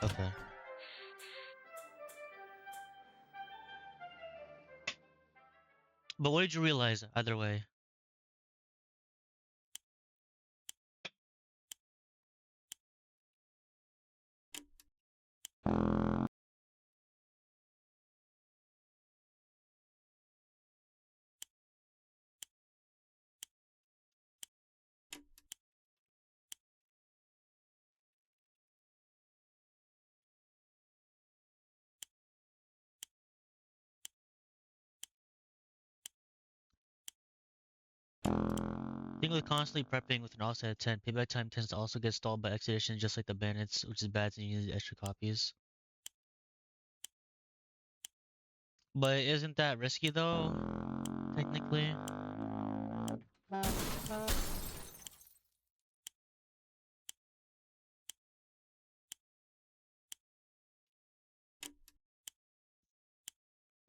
Okay. But what did you realize either way? I think with constantly prepping with an offset of 10, payback time tends to also get stalled by expeditions just like the bandits, which is bad since you need extra copies. But isn't that risky though, technically?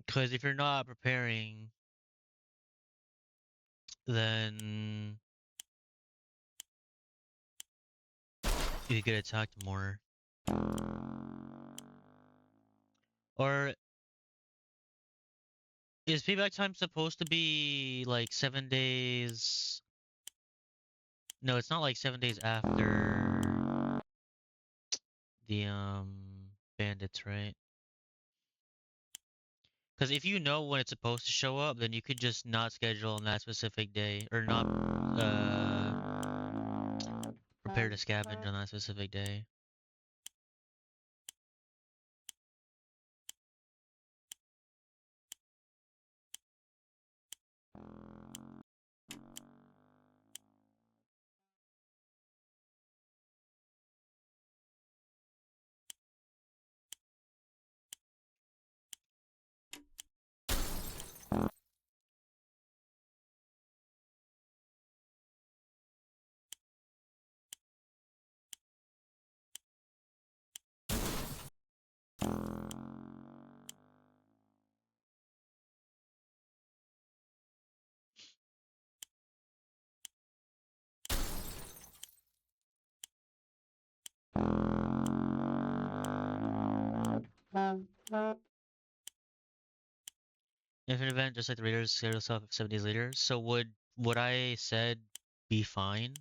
Because if you're not preparing, then you get attacked more. Or is payback time supposed to be like 7 days? No, it's not like 7 days after the bandits, right? Because if you know when it's supposed to show up, then you could just not schedule on that specific day, or not prepare to scavenge on that specific day. If an event, just like the Raiders, schedule itself 7 days later, so would what I said be fine?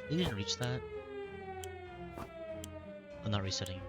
You didn't reach that. I'm not resetting.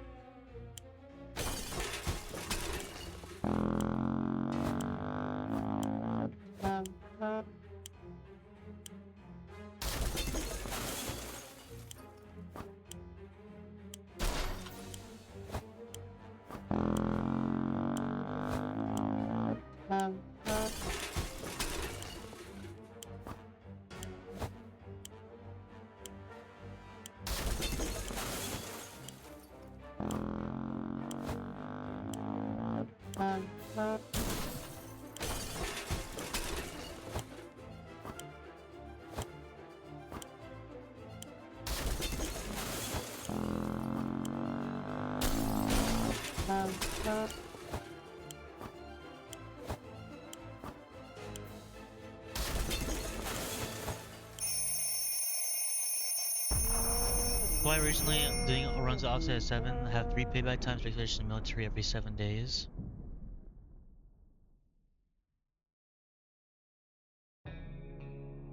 Why recently doing runs offset at 7 have 3 payback times for expedition in the military every 7 days.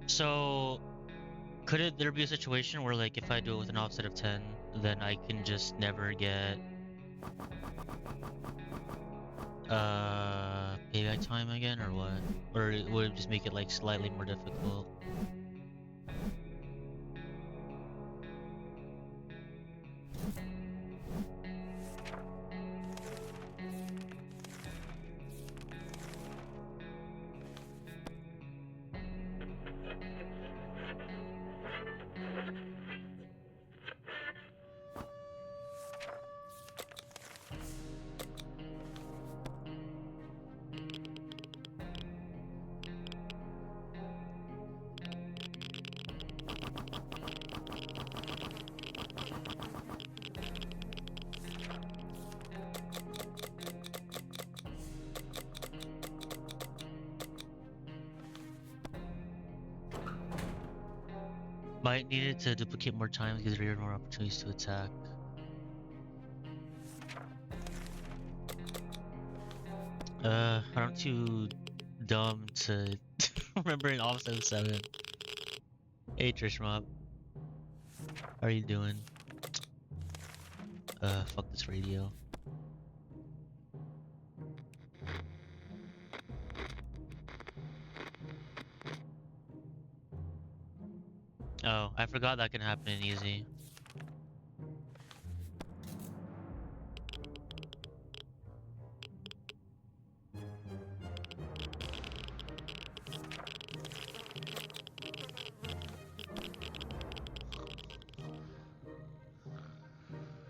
So could there be a situation where like if I do it with an offset of 10, then I can just never get payback time again or what? Or would it just make it like slightly more difficult? Might need it to duplicate more times because there are more opportunities to attack. I'm too dumb to remember an offset 7. Hey Trish Mob, how are you doing? Fuck this radio. Oh, I forgot that can happen in easy.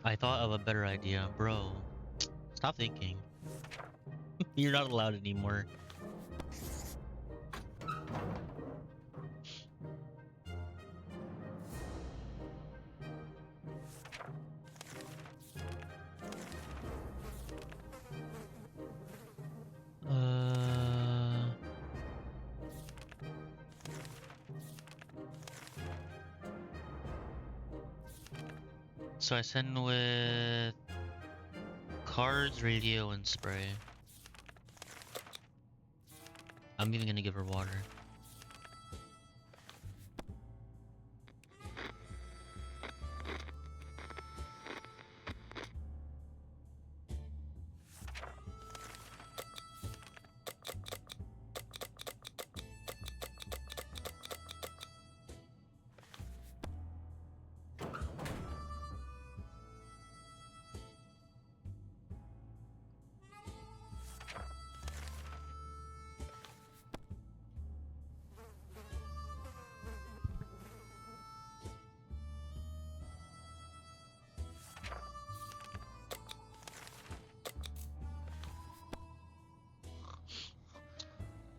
I thought of a better idea, bro. Stop thinking. You're not allowed anymore. So I send with cards, radio, and spray. I'm even gonna give her water.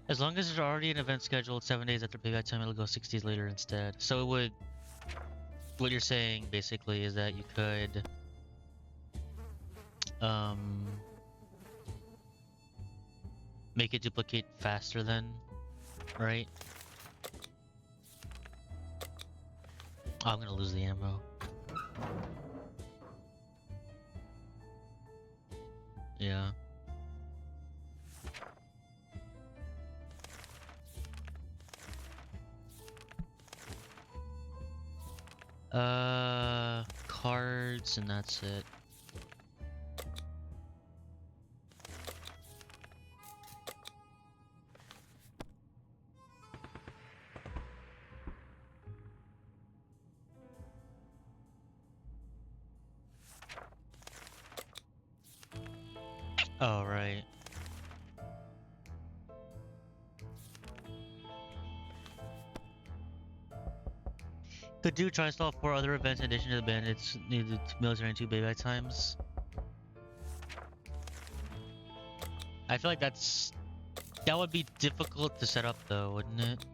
As long as there's already an event scheduled 7 days after payback time, it'll go 6 days later instead. So it would... What you're saying, basically, is that you could... make it duplicate faster then, right? Oh, I'm gonna lose the ammo. Yeah. Cards and that's it. Oh, right. Could do try to install 4 other events in addition to the bandits needed military and 2 payback times. I feel like that would be difficult to set up though, wouldn't it?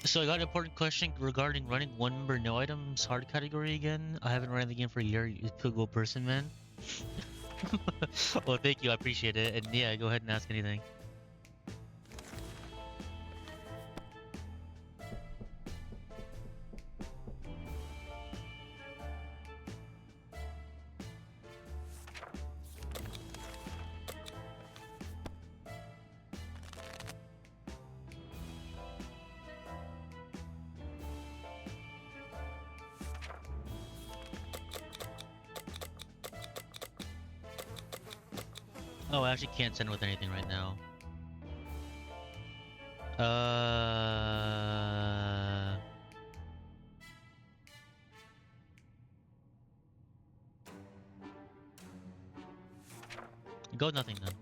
So I got an important question regarding running one member no items hard category again. I haven't ran the game for a year. You good person, man. Well, thank you. I appreciate it. And yeah, go ahead and ask anything. Oh, I actually can't send with anything right now. Go nothing then.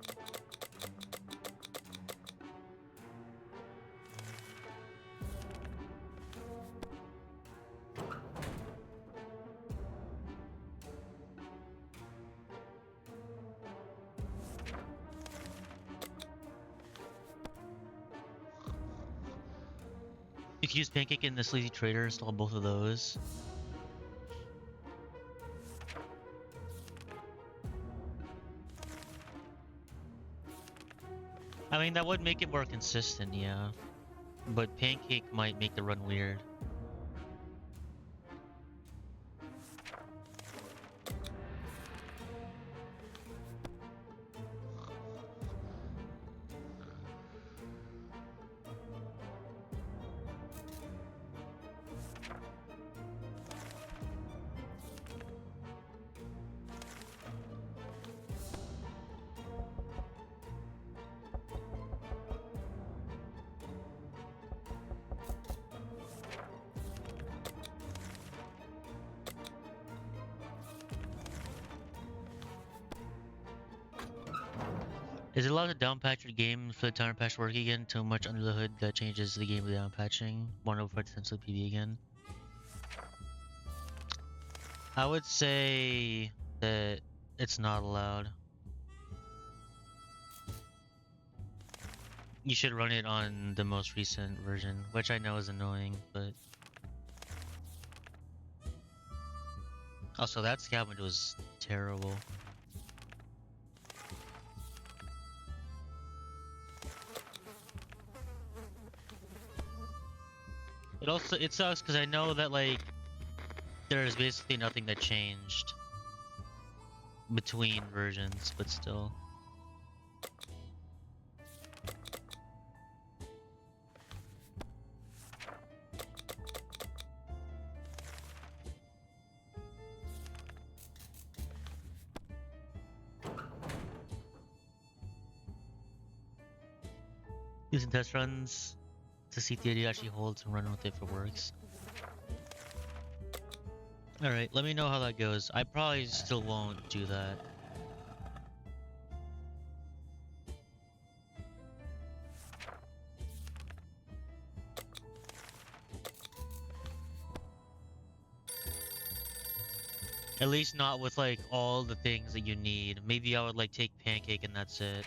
You can use Pancake and the Sleazy Trader, install both of those. I mean, that would make it more consistent, yeah. but Pancake might make the run weird. Is it allowed to downpatch your game for the timer patch to work again? Too much under the hood that changes the game without patching. One over potentially PB again. I would say that it's not allowed. You should run it on the most recent version, which I know is annoying, but also that scavenge was terrible. It sucks because I know that like there's basically nothing that changed between versions, but still. Using test runs to see if the idea actually holds and run with it if it works. Alright, let me know how that goes. I probably still won't do that. At least not with like all the things that you need. Maybe I would like take Pancake and that's it.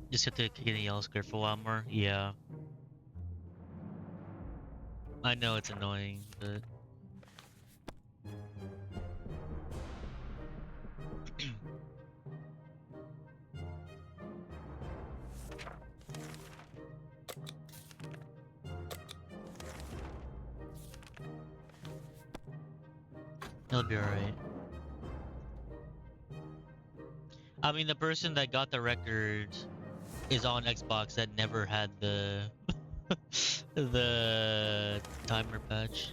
Just have to kick in the yellow square for a while more. Yeah. I know it's annoying, but it'll be alright. I mean, the person that got the record is on Xbox that never had the the timer patch.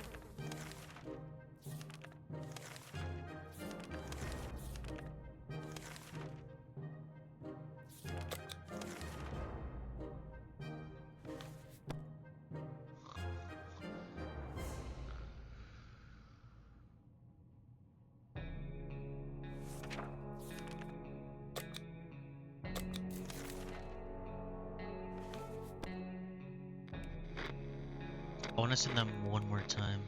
I want to send them one more time.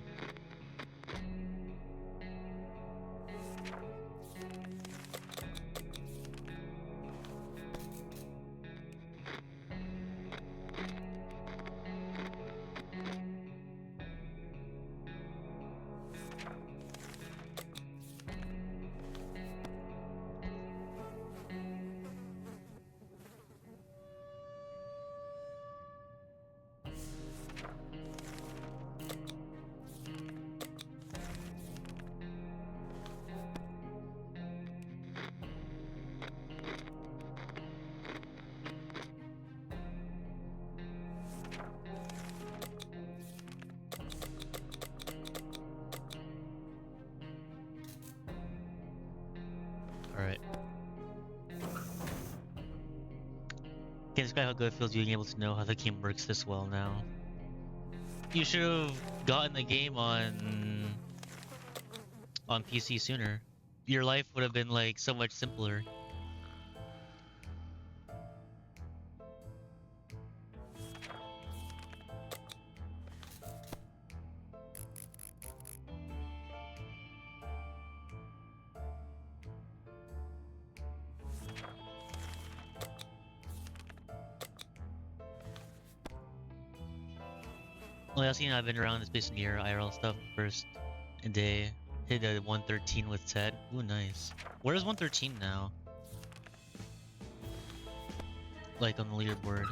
Alright. Can describe how good it feels being able to know how the game works this well now. You should have gotten the game on PC sooner. Your life would have been like so much simpler. Well, I've been around this place near IRL stuff first day. Hit a 113 with Ted. Ooh, nice. Where is 113 now? Like on the leaderboard.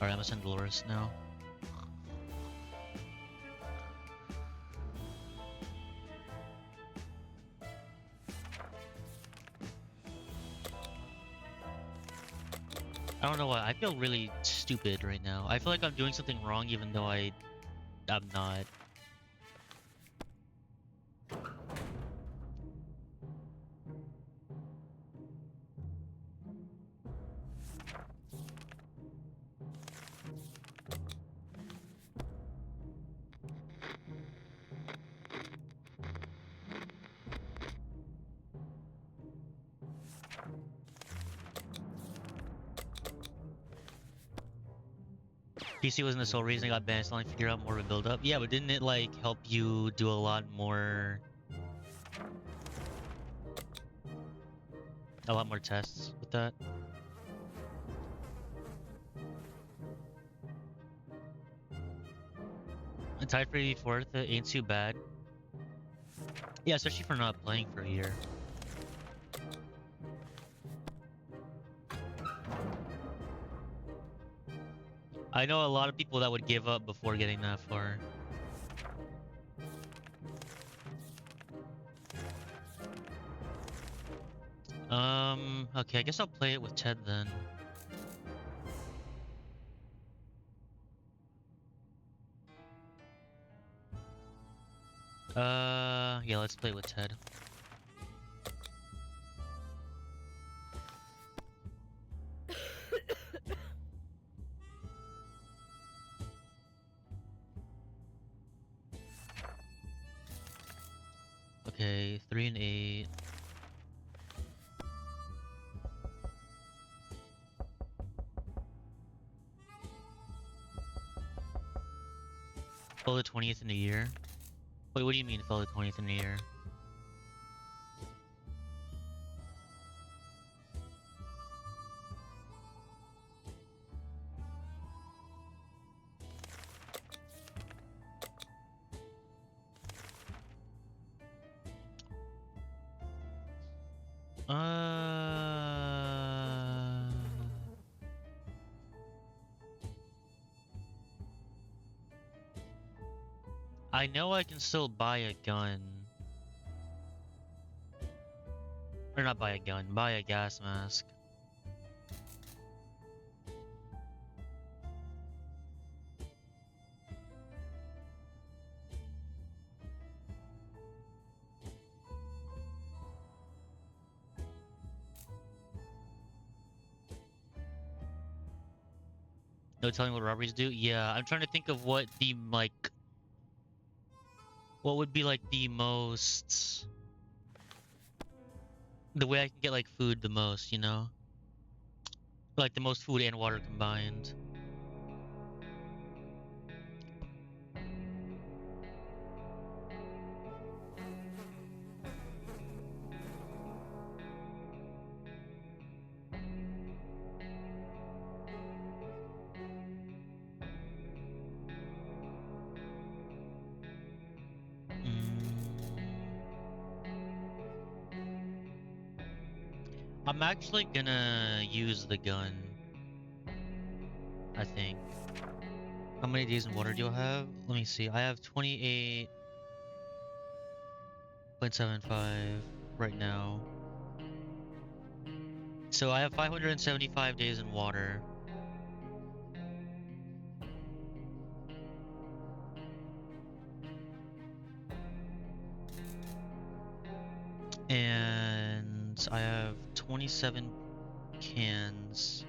Alright, I'm gonna send Dolores now. I don't know why. I feel really stupid right now. I feel like I'm doing something wrong even though I'm not. PC wasn't the sole reason I got banned, so I figured out more of a build up. Yeah, but didn't it like help you do a lot more tests with that? And tied for 84th, it ain't too bad. Yeah, especially for not playing for a year. I know a lot of people that would give up before getting that far. Okay, I guess I'll play it with Ted then. Yeah, let's play it with Ted. Okay, 3 and 8. Fell the 20th in a year? Wait, what do you mean fell the 20th in a year? I know I can still buy a gun. Or not buy a gun, buy a gas mask. No telling what robberies do? Yeah, I'm trying to think of what the, like... What would be, like, the most... The way I can get, like, food the most, you know? Like, the most food and water combined. I'm actually gonna use the gun. I think. How many days in water do I have? Let me see. I have 28.75 right now. So I have 575 days in water. And I have 27 cans.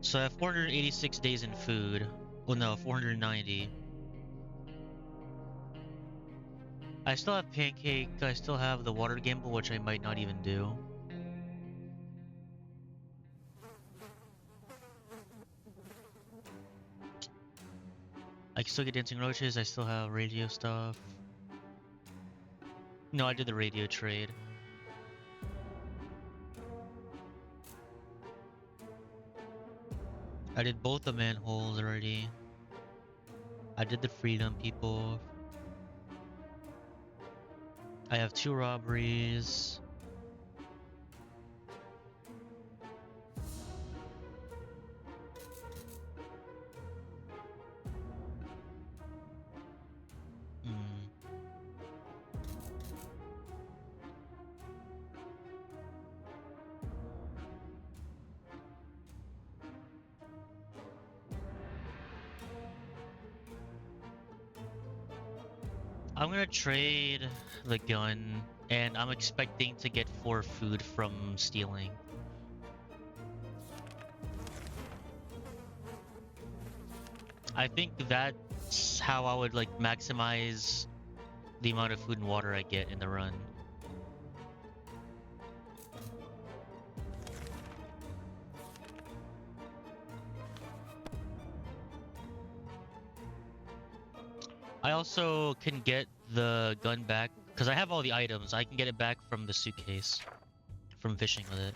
So I have 486 days in food. Well, no, 490. I still have pancake. I still have the water gamble, which I might not even do. I can still get dancing roaches. I still have radio stuff. No, I did the radio trade. I did both the manholes already. I did the freedom people. I have 2 robberies. I'm gonna trade the gun, and I'm expecting to get 4 food from stealing. I think that's how I would like maximize the amount of food and water I get in the run. I also can get the gun back because I have all the items. I can get it back from the suitcase from fishing with it.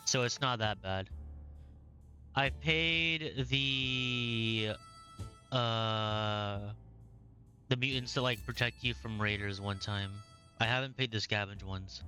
So it's not that bad. I paid the mutants to like protect you from raiders one time. I haven't paid the scavenge ones.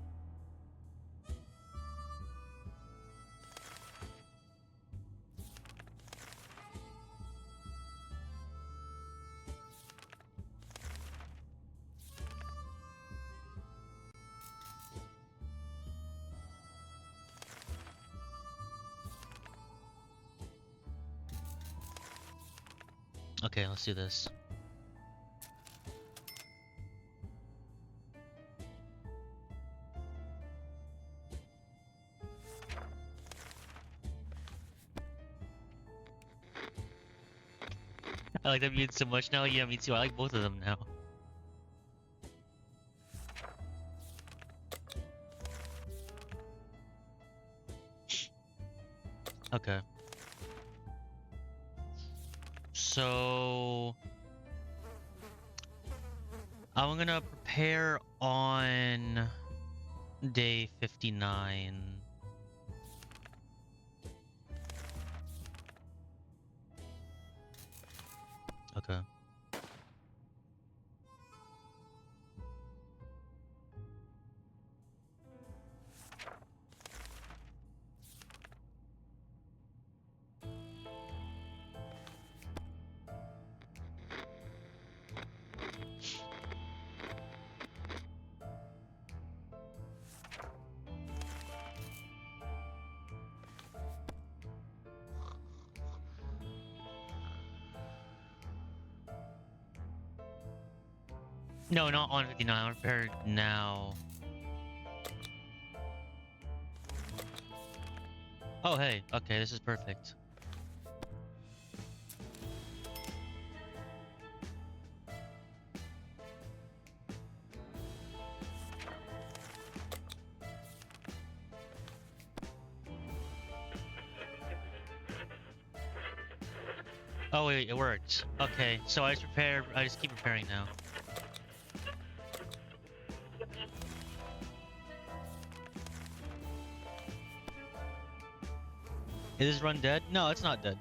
Okay, let's do this. I like that mute so much now. Yeah, me too. I like both of them now. Okay. So I'm gonna prepare on day 59. Okay. No, not on 59. I'm prepared now. Oh, hey. Okay, this is perfect. Oh, wait, it worked. Okay, so I just prepared. I just keep preparing now. Is this run dead? No, it's not dead.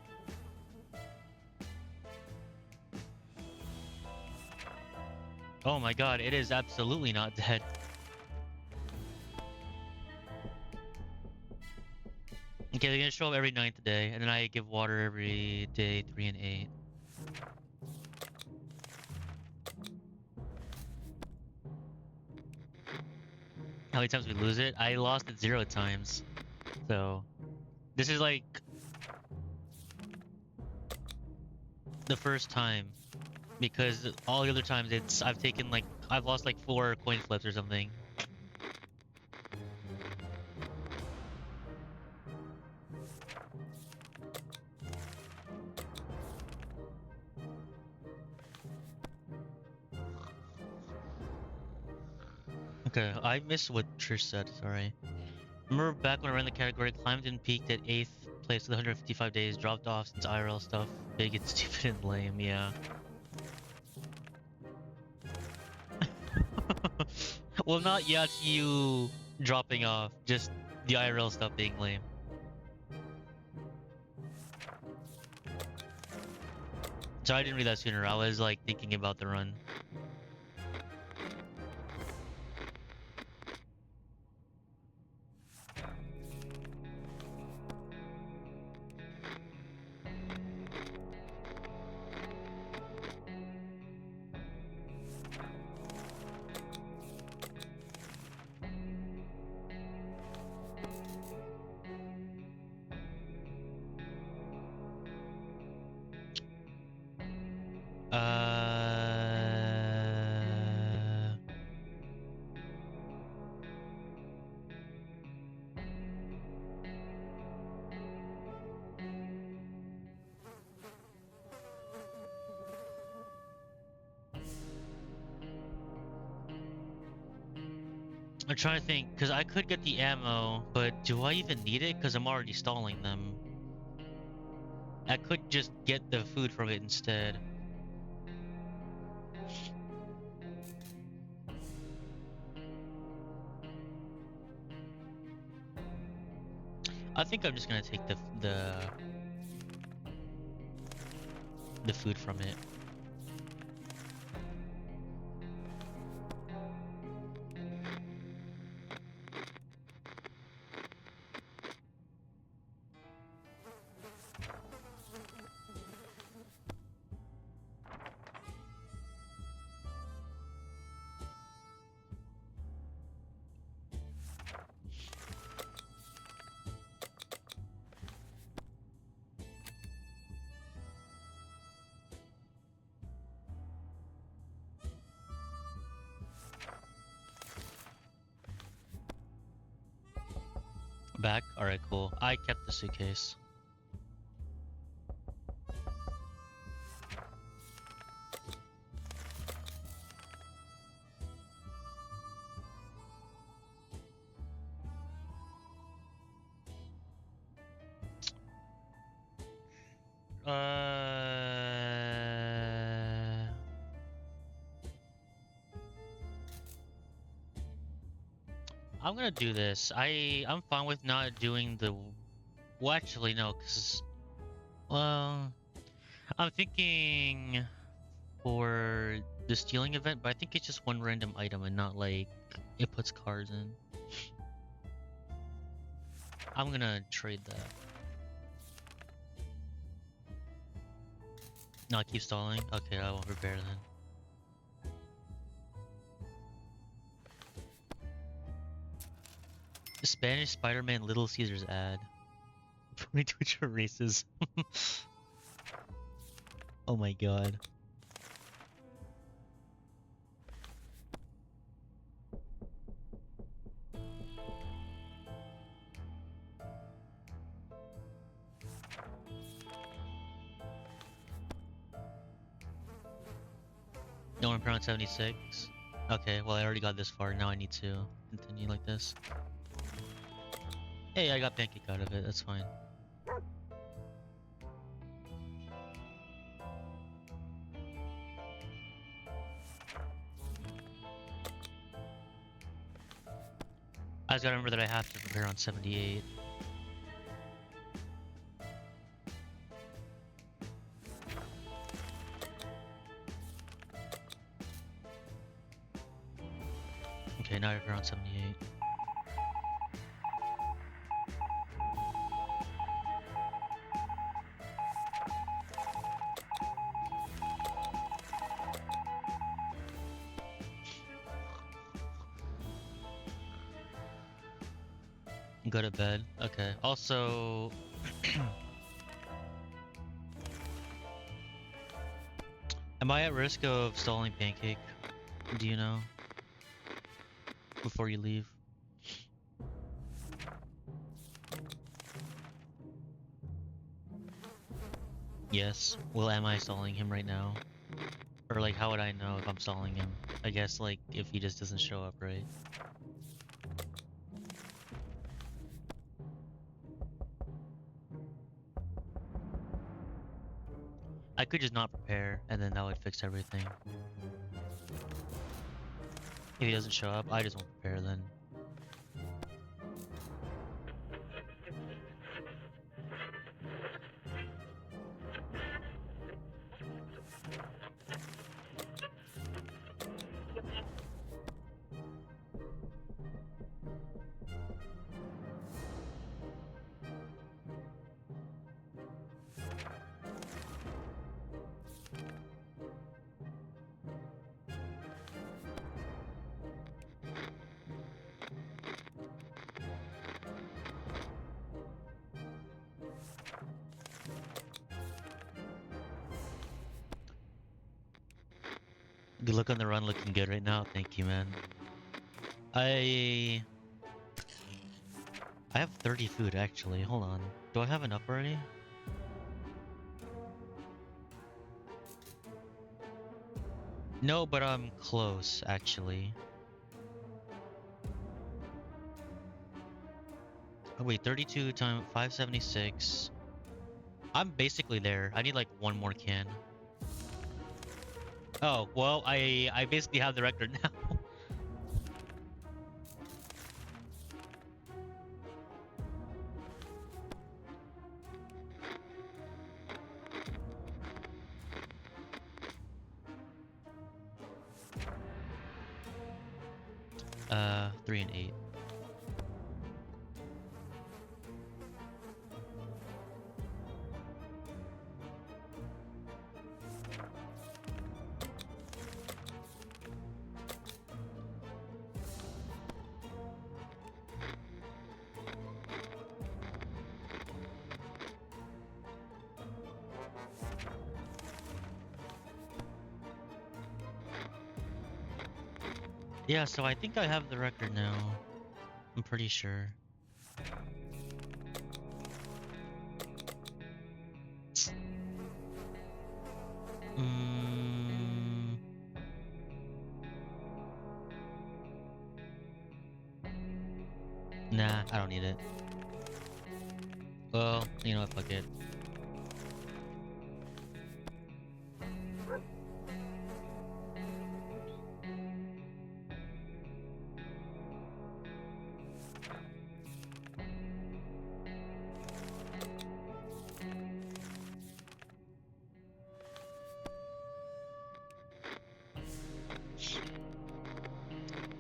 Oh my god, it is absolutely not dead. Okay, they're gonna show up every 9th day, and then I give water every day 3 and 8. How many times we lose it? I lost it 0 times. So, this is like the first time, because all the other times I've lost like 4 coin flips or something. Okay, I missed what Trish said, sorry. Remember back when I ran the category, climbed and peaked at 8th place with 155 days dropped off since IRL stuff big and stupid and lame, yeah. Well, not yet you dropping off, just the IRL stuff being lame. Sorry I didn't read that sooner. I was like thinking about the run. I'm trying to think, because I could get the ammo, but do I even need it? Because I'm already stalling them. I could just get the food from it instead. I think I'm just gonna take the food from it. Back? Alright, cool. I kept the suitcase. I'm gonna do this. I'm fine with not doing the. Well, actually, no, cause well, I'm thinking for the stealing event, but I think it's just one random item and not like it puts cards in. I'm gonna trade that. No, I keep stalling. Okay, I won't repair then. Spanish Spider-Man Little Caesars ad. Pony Twitcher races. Oh my god. No one around 76. Okay, well I already got this far. Now I need to continue like this. Hey, I got pancake out of it. That's fine. I just gotta remember that I have to prepare on 78. Okay, now I prepare on 78. Go to bed. Okay. Also, am I at risk of stalling pancake? Do you know? Before you leave. Yes. Well, am I stalling him right now? Or like, how would I know if I'm stalling him? I guess like if he just doesn't show up, right? I could just not prepare, and then that would fix everything. If he doesn't show up, I just won't prepare then. Good luck on the run, looking good right now. Thank you, man. I have 30 food actually. Hold on. Do I have enough already? No, but I'm close actually. Oh, wait, 32 times 576. I'm basically there. I need like one more can. Oh, well, I basically have the record now. 3 and 8. Yeah, so I think I have the record now. I'm pretty sure. Mm, nah, I don't need it. Well, you know what, fuck it.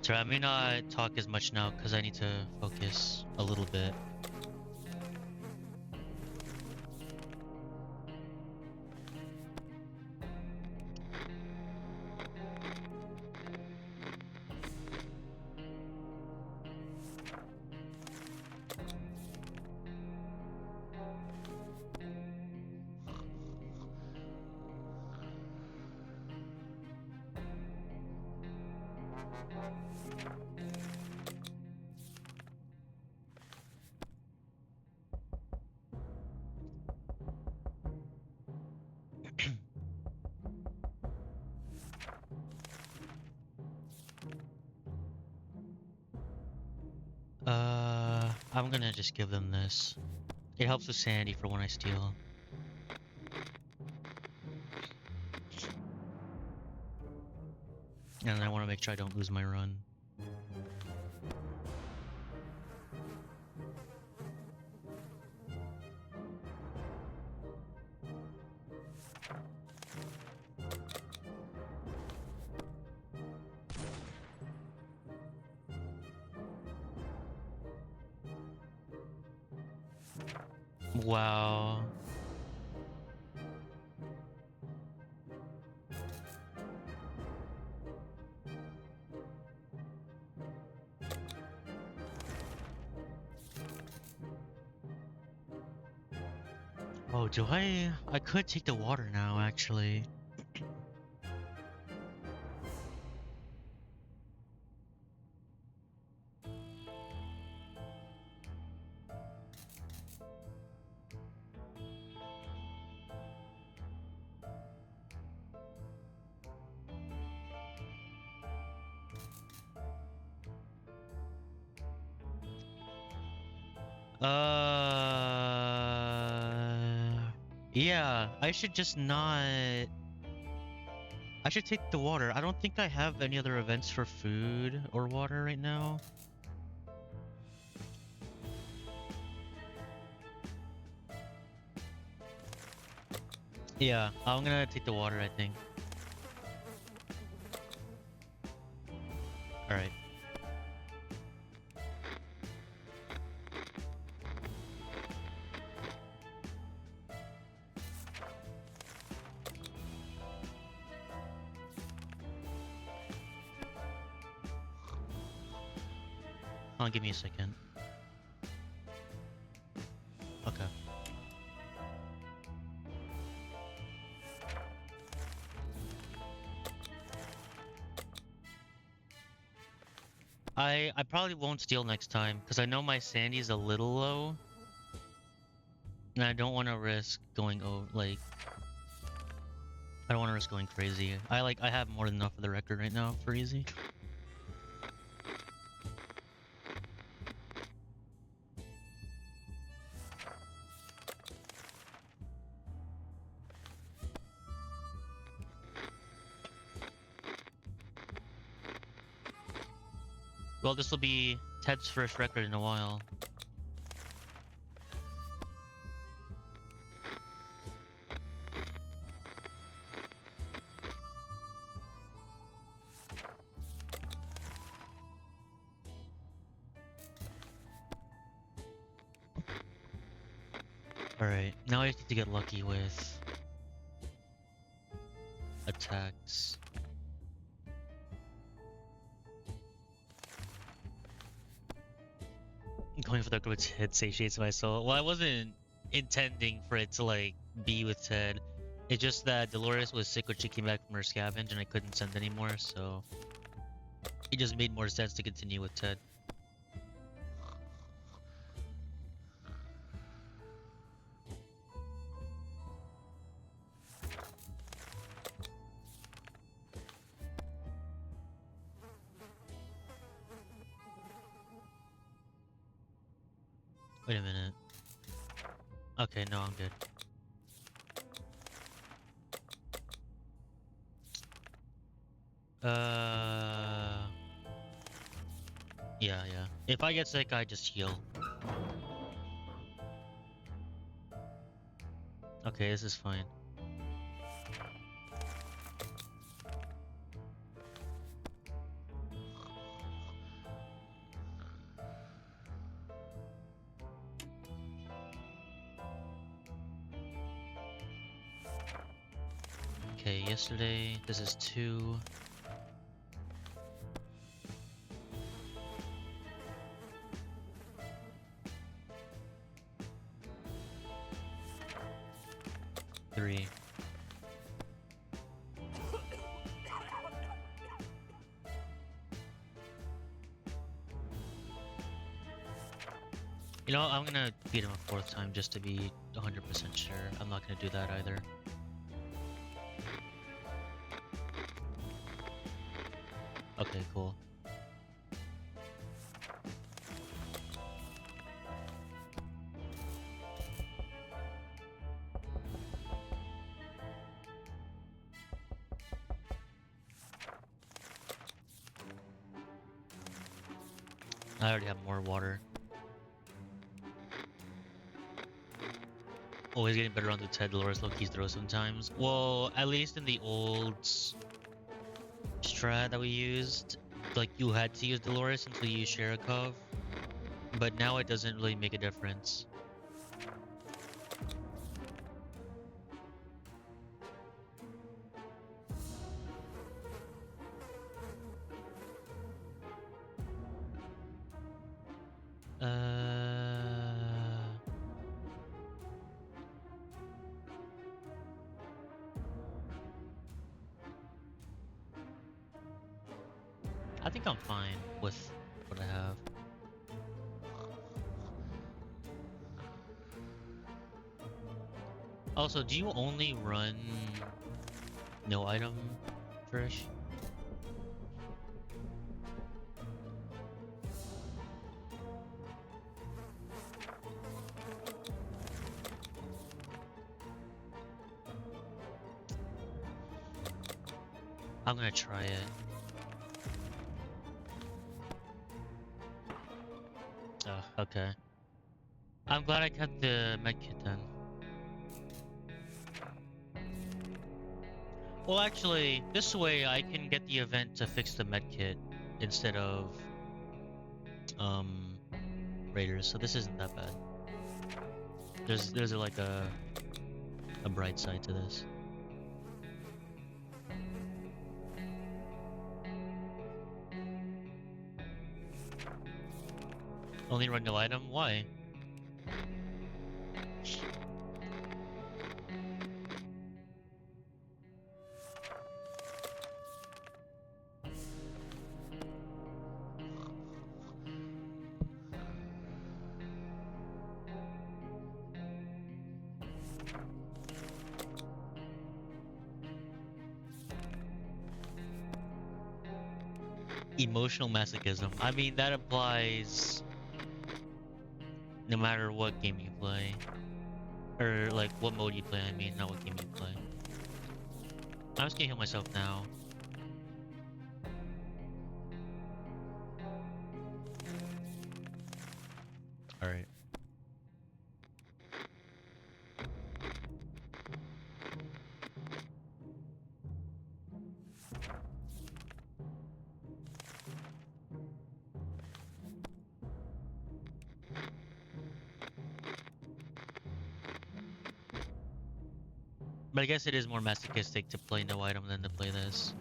So I may not talk as much now because I need to focus a little bit. I'm gonna just give them this. It helps with sanity for when I steal. And I want to make sure I don't lose my run. Wow. Oh, do I? I could take the water now, actually. Uh, Yeah, I should just not... I should take the water. I don't think I have any other events for food or water right now. Yeah, I'm gonna take the water, I think. Alright. Give me a second. Okay. I probably won't steal next time, because I know my sandy's a little low. And I don't want to risk going over, like... I don't want to risk going crazy. I have more than enough for the record right now for easy. Well, this will be Ted's first record in a while. Alright, now I need to get lucky with attacks. Going for the good Ted satiates my soul. Well, I wasn't intending for it to like be with Ted. It's just that Dolores was sick when she came back from her scavenge and I couldn't send anymore, so it just made more sense to continue with Ted. Wait a minute. Okay, no, I'm good. Yeah. If I get sick, I just heal. Okay, this is fine. Okay, yesterday, this is 2. Three. You know, I'm gonna beat him a 4th time just to be 100% sure. I'm not gonna do that either. Okay, cool. I already have more water. Oh, he's getting better on the Ted Dolores low-key throw sometimes. Well, at least in the old strat that we used, like you had to use Dolores until you use Sherikov. But now it doesn't really make a difference. I think I'm fine with what I have. Also, do you only run no item, Trish? I'm gonna try it. Oh, okay. I'm glad I kept the medkit then. Well, actually, this way I can get the event to fix the medkit instead of um raiders, so this isn't that bad. There's like a bright side to this. Only run no item? Why? Emotional masochism. I mean, that applies no matter what game you play. Or, like, what mode you play, I mean, not what game you play. I'm just gonna heal myself now. Alright. But I guess it is more masochistic to play no item than to play this.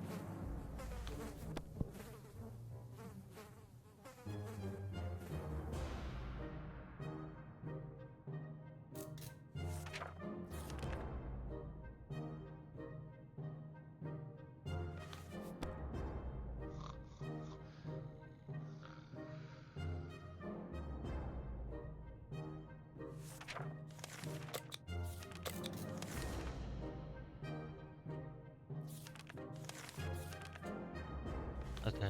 Okay.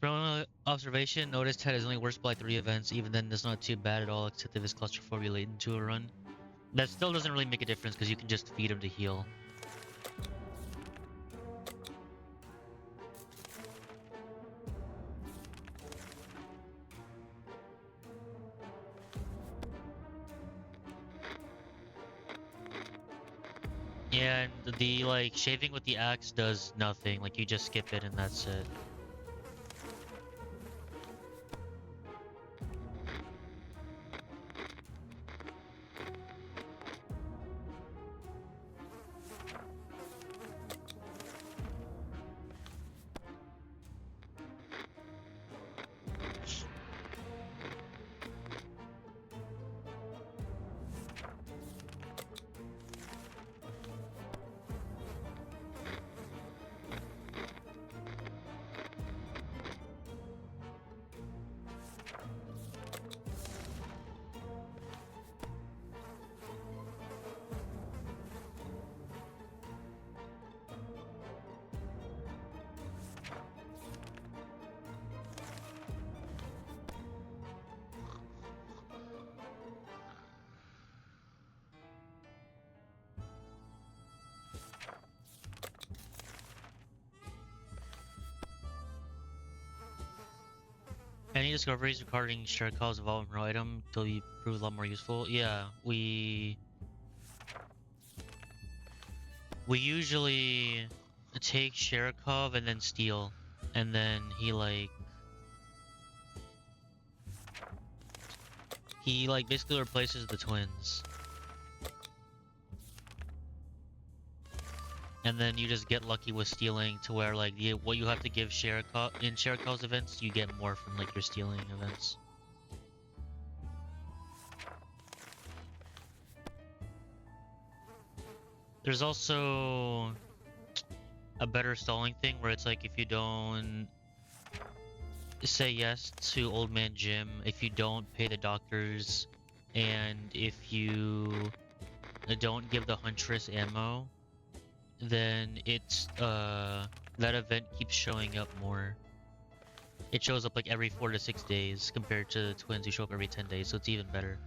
From observation, noticed Ted is only worse by 3 events. Even then, that's not too bad at all, except if his claustrophobia laden to a run. That still doesn't really make a difference because you can just feed him to heal. Yeah, and the like shaving with the axe does nothing. Like you just skip it and that's it. Any discoveries regarding shared calls of all item till we prove a lot more useful? Yeah, we usually take Sherikov and then steal, and then he basically replaces the twins, and then you just get lucky with stealing to where like what you have to give Sherikov in Sherikov's events, you get more from like your stealing events. There's also a better stalling thing where it's like if you don't say yes to Old Man Jim, if you don't pay the doctors, and if you don't give the Huntress ammo, then it's that event keeps showing up more. It shows up like every 4 to 6 days compared to the twins who show up every 10 days, so it's even better.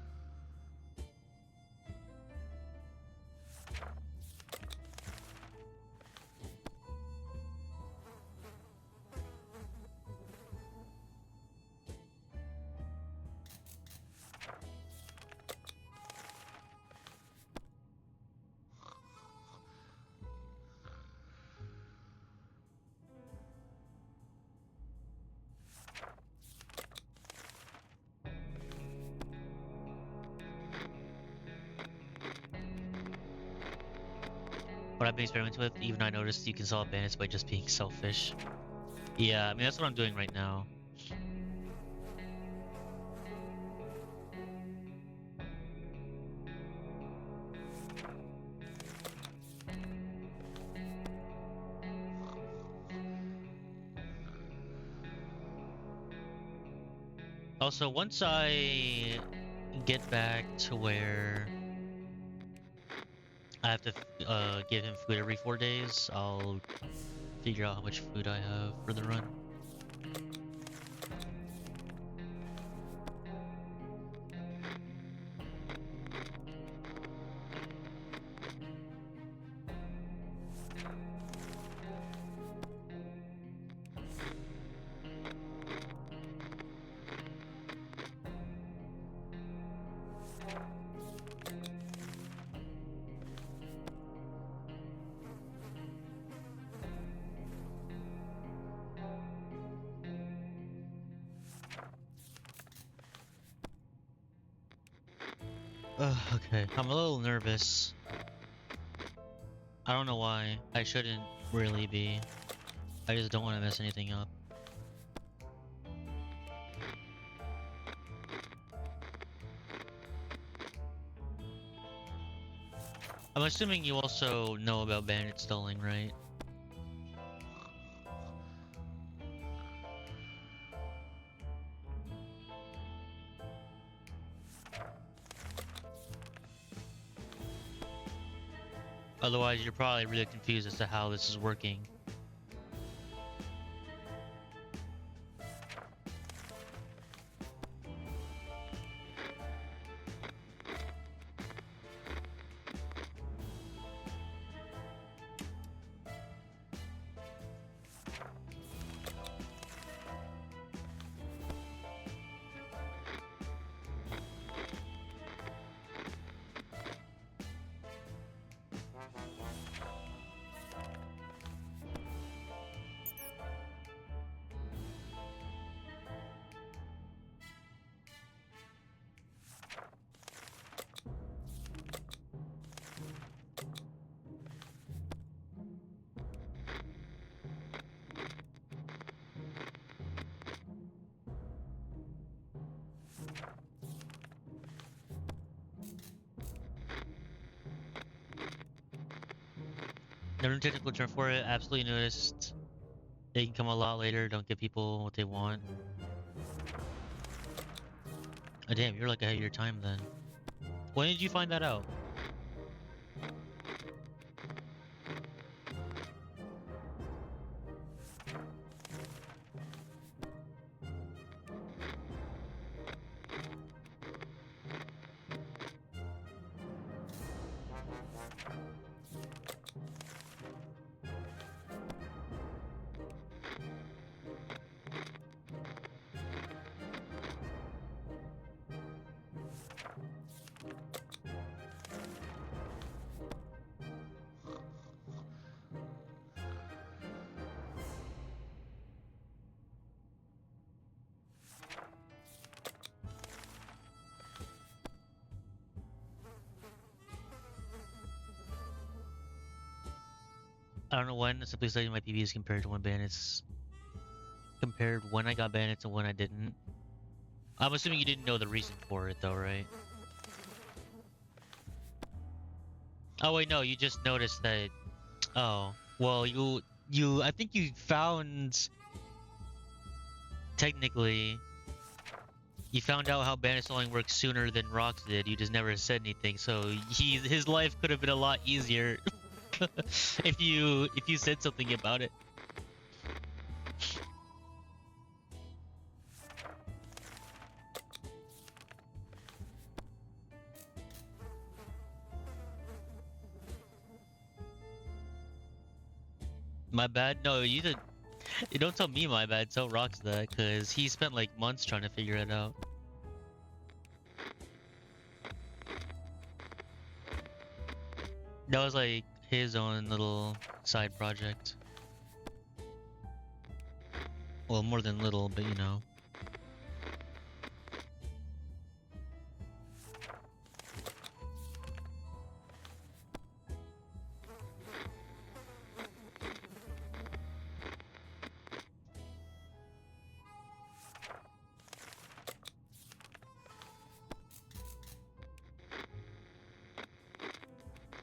What I've been experimenting with, even I noticed you can solve bandits by just being selfish. Yeah, I mean that's what I'm doing right now. Also, once I get back to where I have to give him food every 4 days, I'll figure out how much food I have for the run. Okay, I'm a little nervous. I don't know why. I shouldn't really be. I just don't want to mess anything up. I'm assuming you also know about bandit stalling, right? Otherwise, you're probably really confused as to how this is working. No technical term for it. Absolutely noticed. They can come a lot later. Don't give people what they want. Oh, damn, you're like ahead of your time then. When did you find that out? I don't know when. Simply studying my PBs compared to when bandits. Compared when I got bandits and when I didn't. I'm assuming you didn't know the reason for it though, right? Oh wait, no, you just noticed that. Oh, well, I think you found. Technically, you found out how bandit stalling works sooner than Rox did. You just never said anything, so his life could have been a lot easier. if you said something about it. My bad. No, you did. You don't tell me my bad. Tell Rox that, cause he spent like months trying to figure it out. That was like his own little side project. Well, more than little, but you know.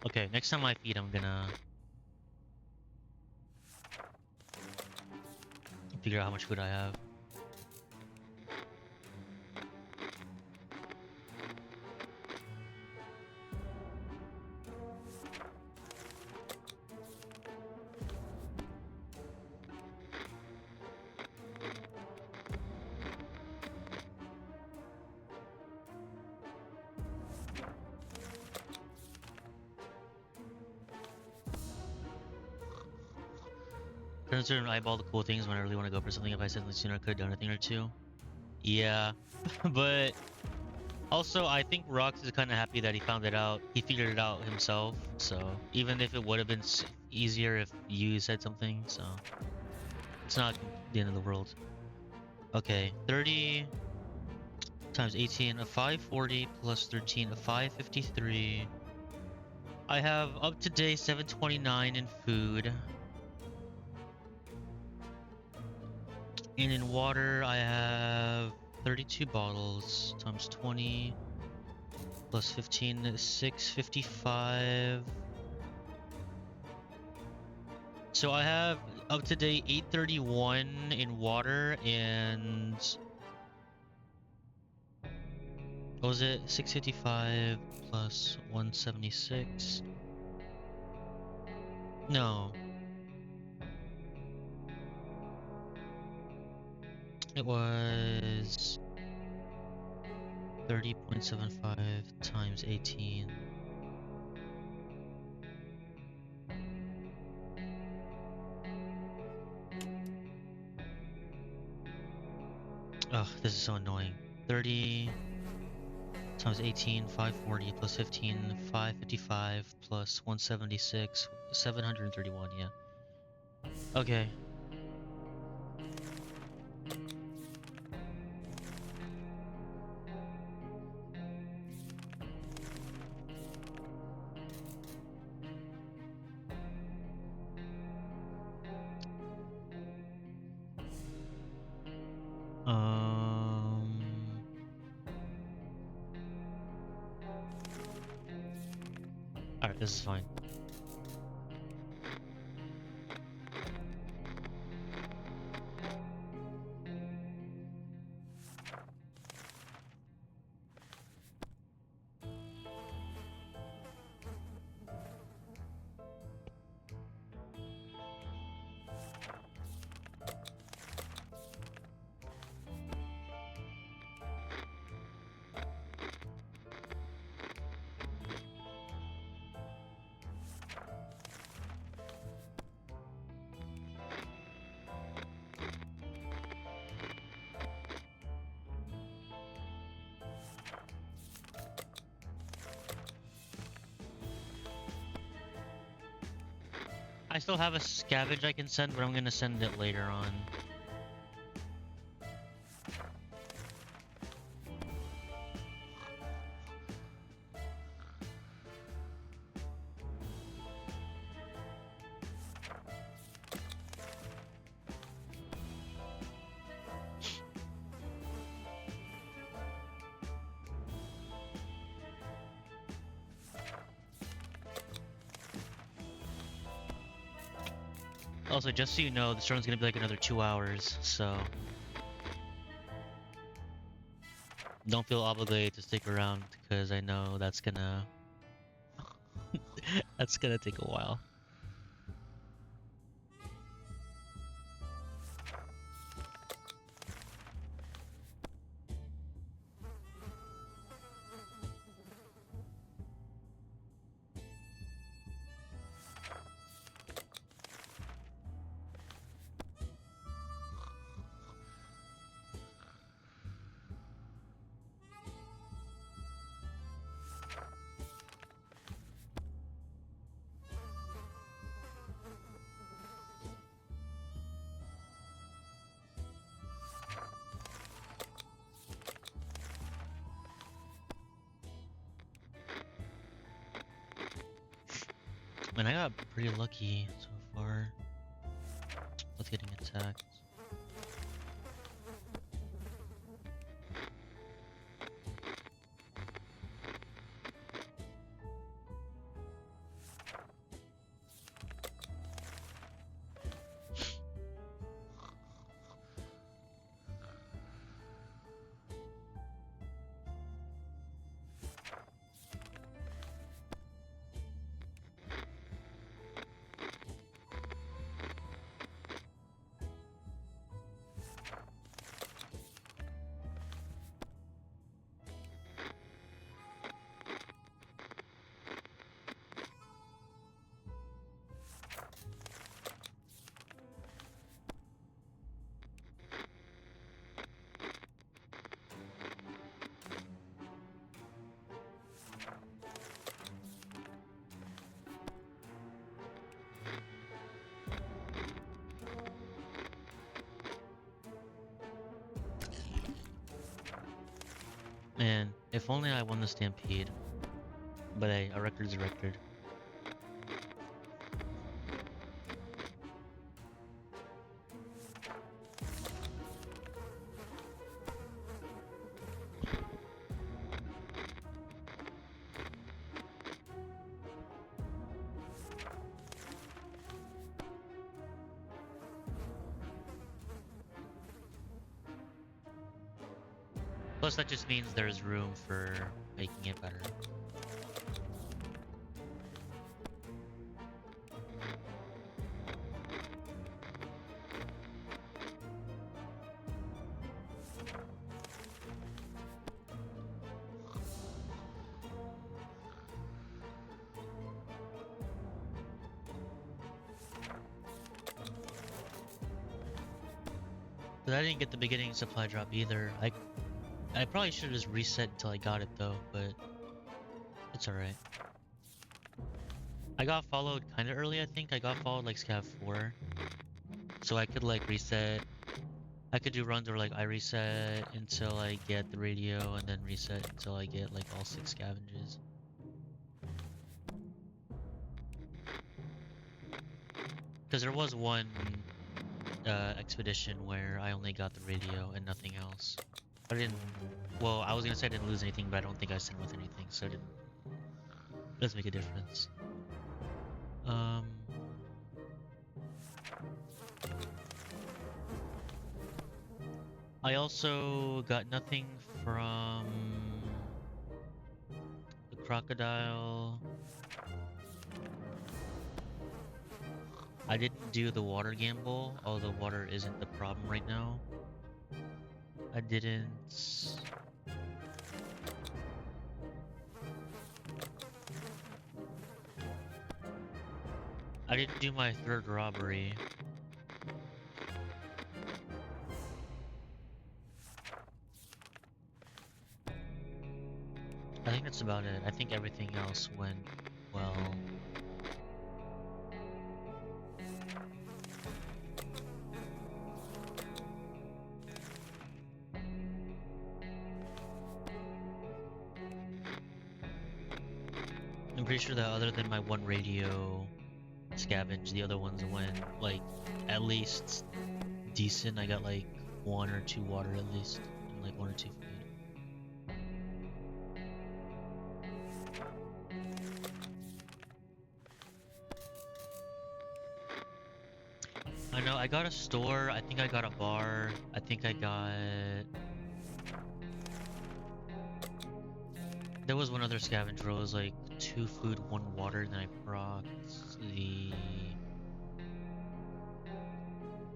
Okay, next time I feed, I'm gonna figure out how much food I have. Considering I eyeball the cool things when I really want to go for something. If I said something sooner, I could have done a thing or two. Yeah, but also I think Rox is kind of happy that he found it out. He figured it out himself. So even if it would have been easier if you said something, so it's not the end of the world. Okay, 30 times 18 of 540 plus 13 of 553. I have up to day 729 in food. And in water, I have 32 bottles times 20 plus 15 is 655. So I have up to date 831 in water and what was it? 655 plus 176. No. It was 30.75 times 18. Ugh, this is so annoying. 30 times 18, 540 plus 15, 555 plus 176, 731, yeah. Okay. Alright, this is fine. I still have a scavenge I can send, but I'm gonna send it later on. Also, just so you know, the storm's gonna be like another 2 hours, so don't feel obligated to stick around because I know that's gonna that's gonna take a while. Man, I got pretty lucky so far with getting attacked. Man, if only I won the Stampede. But hey, a record's a record. Plus, that just means there's room for making it better. But I didn't get the beginning supply drop either. I probably should have just reset until I got it though, but it's alright. I got followed kinda early, I think. I got followed like scav 4. So I could like reset. I could do runs where like I reset until I get the radio and then reset until I get like all 6 scavengers. Because there was one expedition where I only got the radio and nothing else. I didn't. Well, I was gonna say I didn't lose anything, but I don't think I sent with anything, so it doesn't make a difference. I also got nothing from the crocodile. I didn't do the water gamble, although water isn't the problem right now. I didn't. I didn't do my 3rd robbery. I think that's about it. I think everything else went well. I'm pretty sure that other than my 1 radio scavenge, the other ones went like at least decent. I got like 1 or 2 water at least, and like 1 or 2 food. I know, I got a store, I think I got a bar, I think I got... There was one other scavenger, it was like 2 food, 1 water, and then I procced the...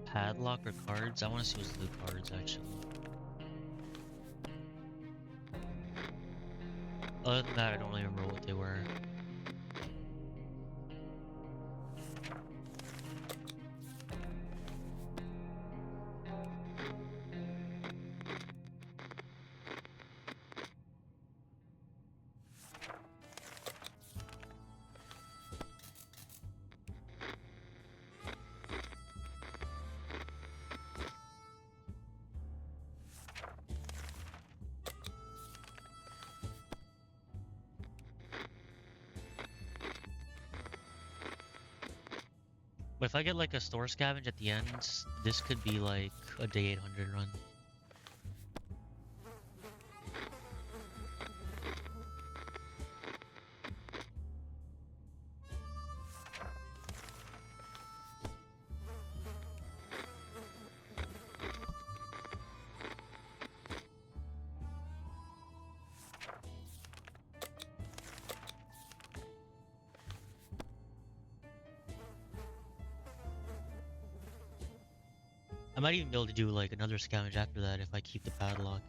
padlock or cards? I want to see what's the cards actually. Other than that, I don't really remember what they were. But if I get like a store scavenge at the end, this could be like a day 800 run. I might even be able to do like another scavenge after that if I keep the padlock.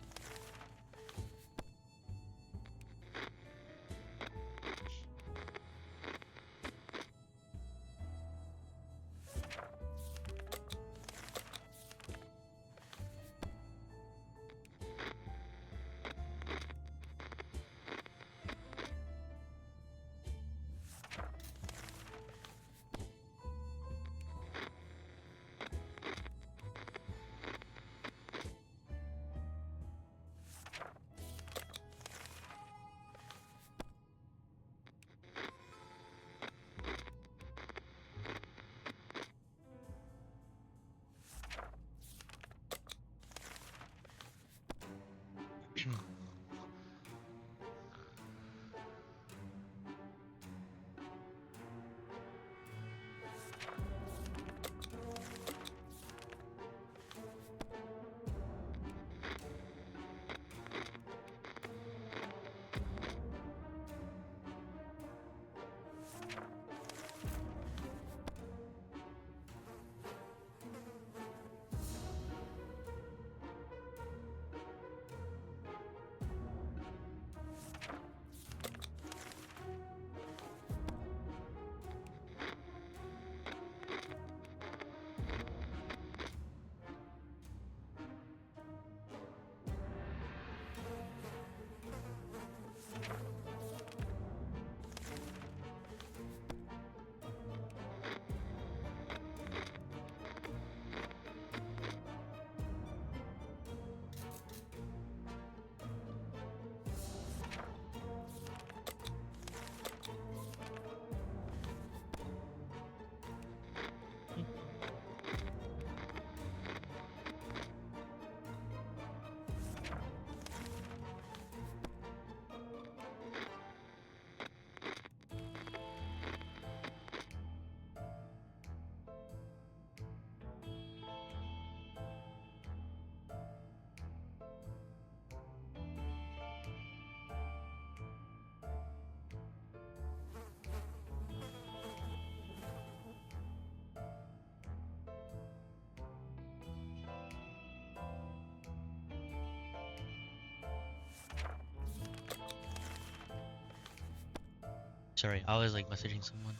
Sorry, I was like messaging someone.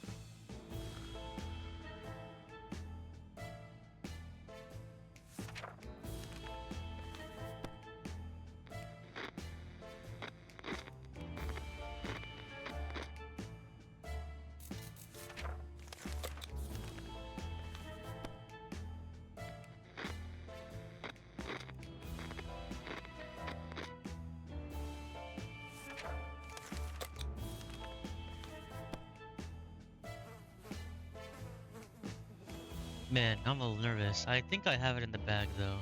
Man, I'm a little nervous. I think I have it in the bag though.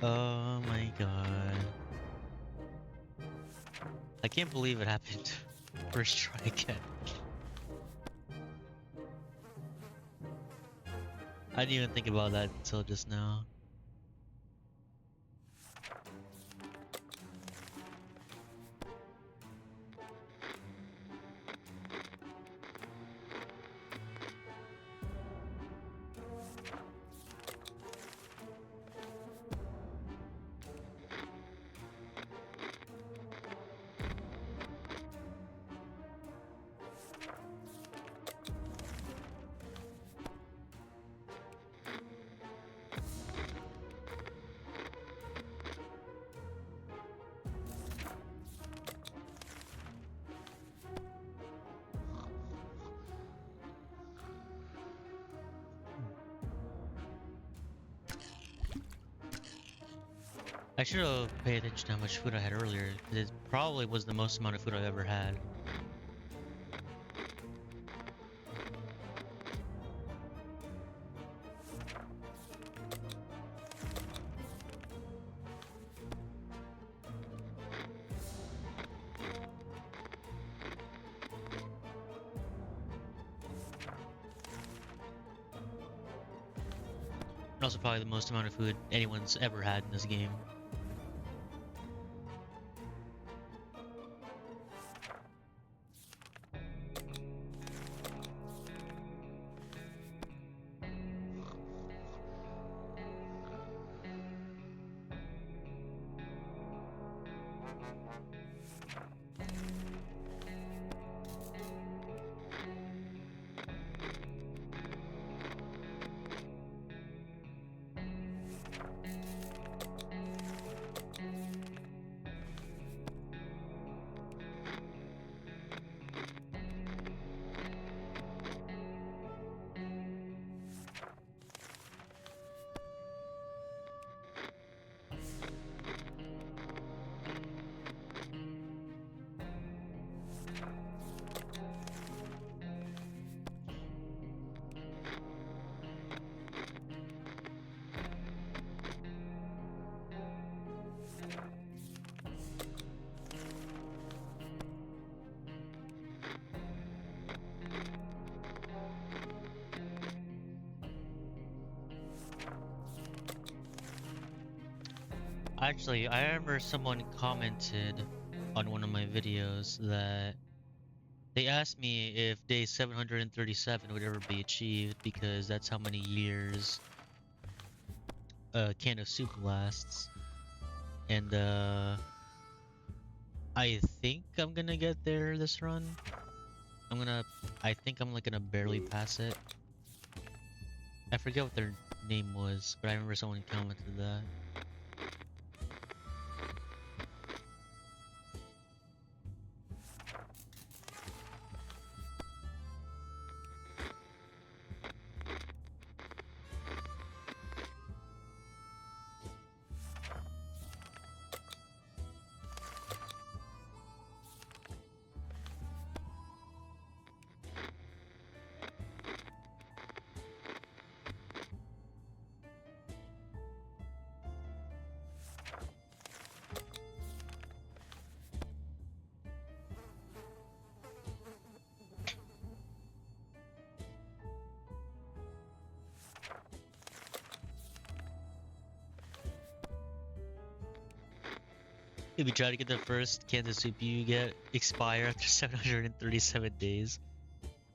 Oh my god. I can't believe it happened. First try again. I didn't even think about that until just now. I should have paid attention to how much food I had earlier, because it probably was the most amount of food I've ever had. And also probably the most amount of food anyone's ever had in this game. Actually, I remember someone commented on one of my videos that they asked me if day 737 would ever be achieved because that's how many years a can of soup lasts. And I think I'm gonna get there this run. I think I'm like gonna barely pass it. I forget what their name was, but I remember someone commented that. If you try to get the first can of soup you get expire after 737 days,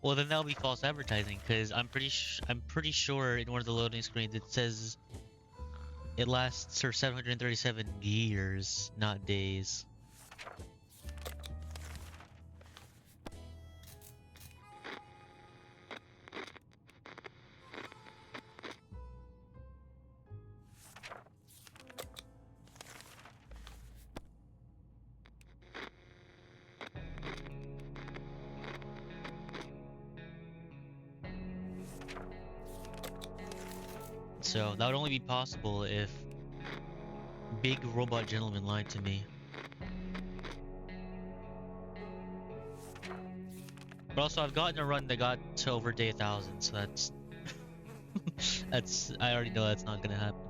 well then that'll be false advertising because I'm pretty sure in one of the loading screens it says it lasts for 737 years, not days. So that would only be possible if Big Robot Gentleman lied to me. But also I've gotten a run that got to over day 1000, so that's I already know that's not gonna happen.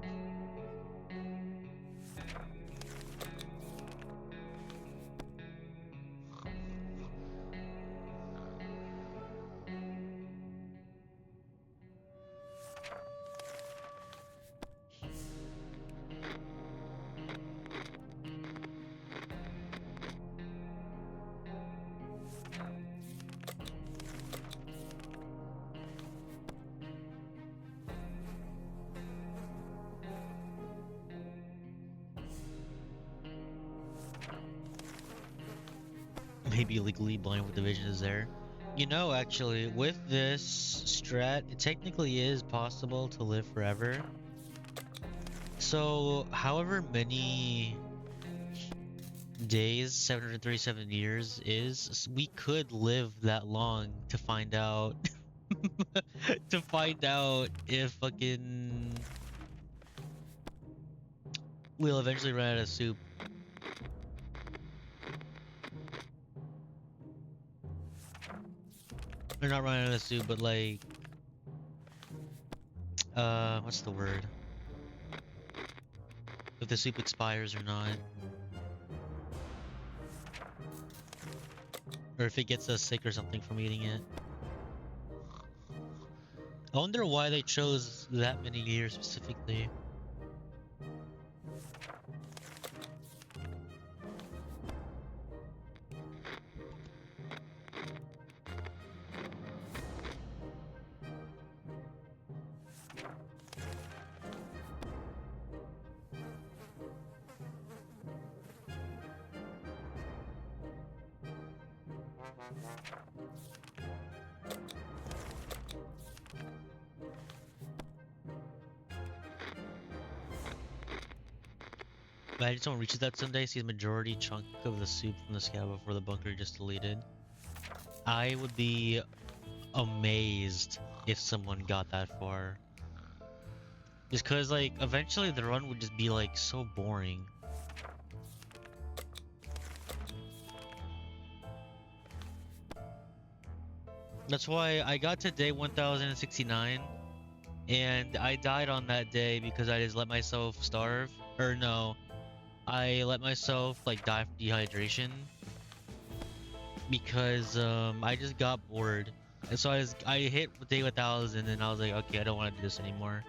maybe legally blind with the vision is there. You know, actually, with this strat, it technically is possible to live forever. So, however many days 737 years is, we could live that long to find out to find out if fucking we'll eventually run out of soup. Or not run out of soup, but like what's the word, if the soup expires or not, or if it gets us sick or something from eating it. I wonder why they chose that many years specifically. Imagine someone reaches that someday, sees a majority chunk of the soup from the scab before the bunker just deleted. I would be amazed if someone got that far. Just cause like eventually the run would just be like so boring. That's why I got to day 1069 and I died on that day because I just let myself starve. Or no, I let myself like die from dehydration because I just got bored. And so I hit day 1000 and I was like, okay, I don't want to do this anymore.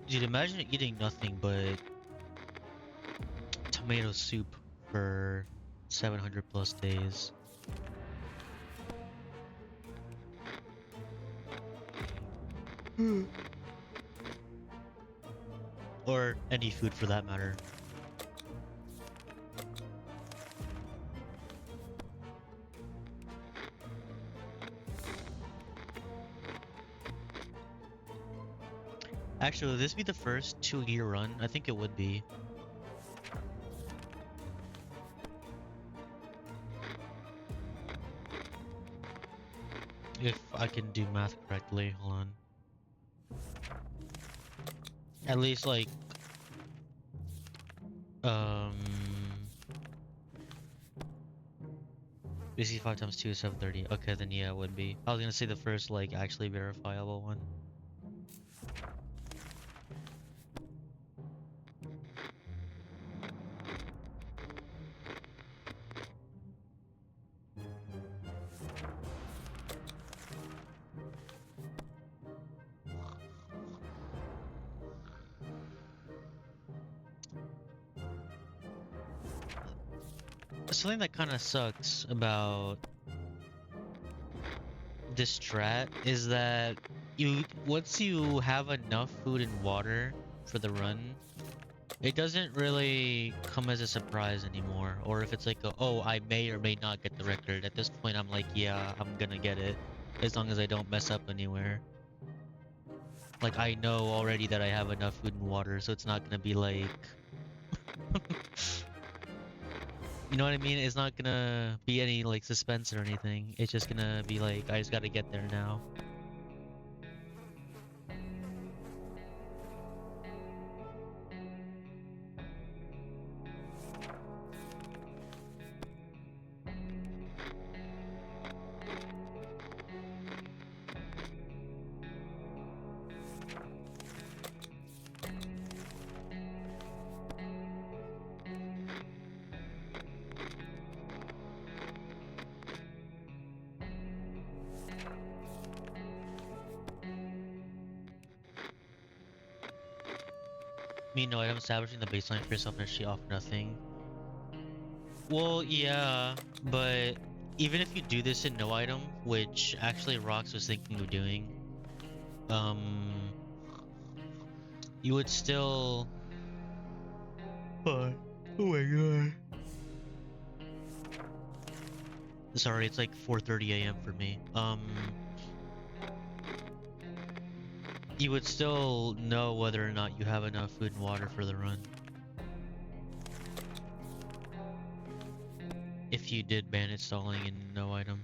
Dude, imagine eating nothing but tomato soup for 700 plus days. Or any food for that matter. Actually, would this be the first 2-year run? I think it would be. If I can do math correctly, hold on. At least like, 65 times 2 is 730. Okay, then yeah, it would be. I was gonna say the first like actually verifiable one. Something that kind of sucks about this strat is that once you have enough food and water for the run, It doesn't really come as a surprise anymore. Or if it's like, oh, I may or may not get the record. At this point, I'm like, yeah, I'm gonna get it. As long as I don't mess up anywhere. Like, I know already that I have enough food and water, so it's not gonna be like... You know what I mean? It's not gonna be any, like, suspense or anything. It's just gonna be like, I just gotta get there now. No item establishing the baseline for yourself and she offer nothing. Well, yeah, but even if you do this in no item, which actually Rox was thinking of doing, um, you would still... Oh my god. Sorry, it's like 4:30 a.m. for me. You would still know whether or not you have enough food and water for the run. If you did ban installing in no item.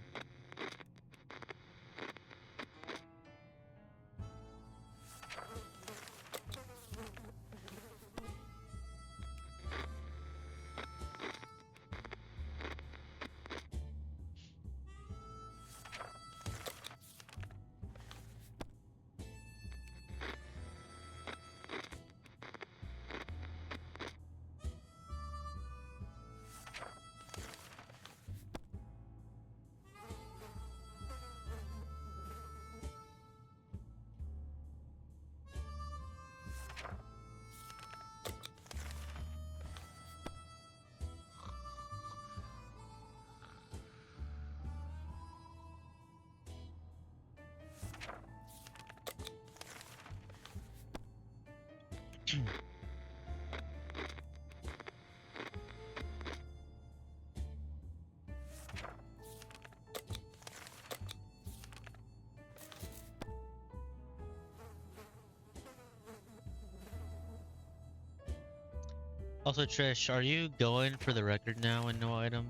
Also, Trish, are you going for the record now in no item?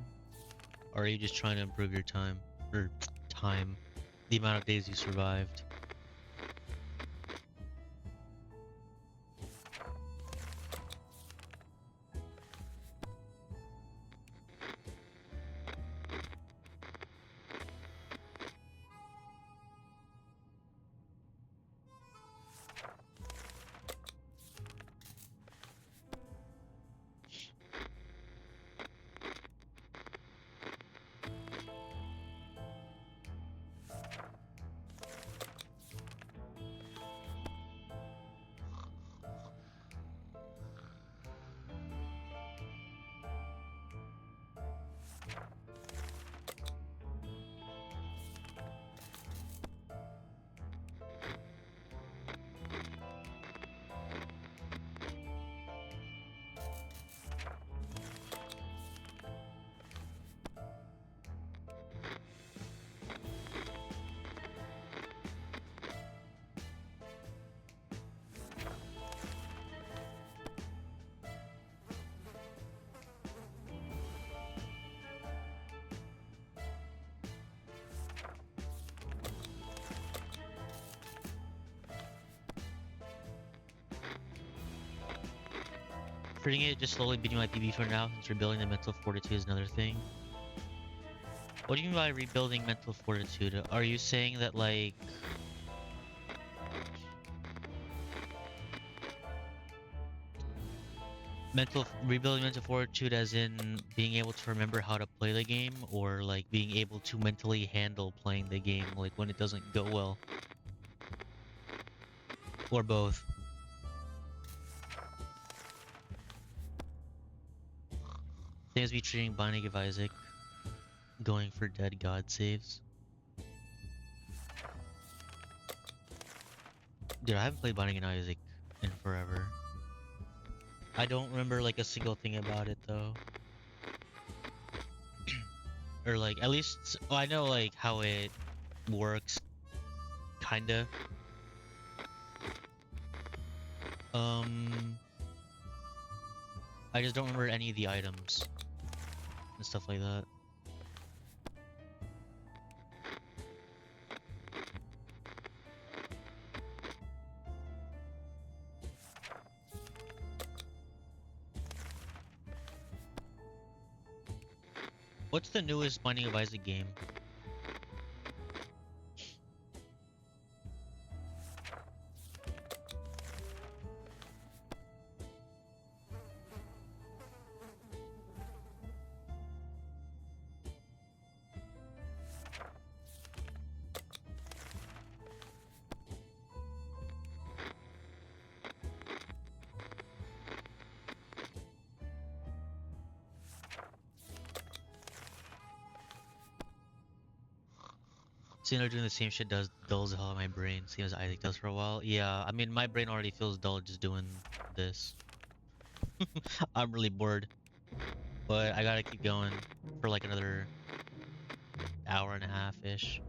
Or are you just trying to improve your time? Or time. The amount of days you survived. Treating it just slowly beating my PB for now, since rebuilding the mental fortitude is another thing. What do you mean by rebuilding mental fortitude? Are you saying that, like... rebuilding mental fortitude as in being able to remember how to play the game, or like being able to mentally handle playing the game, like when it doesn't go well? Or both? Same as me treating Binding of Isaac, going for dead god saves. Dude, I haven't played Binding of Isaac in forever. I don't remember like a single thing about it though. Or like at least I know like how it works, kinda. Um, I just don't remember any of the items and stuff like that. What's the newest Binding of Isaac game? Seeing her doing the same shit dulls the hell out of my brain, same as Isaac does for a while. Yeah, I mean my brain already feels dull just doing this. I'm really bored, but I gotta keep going for like another hour and a half-ish.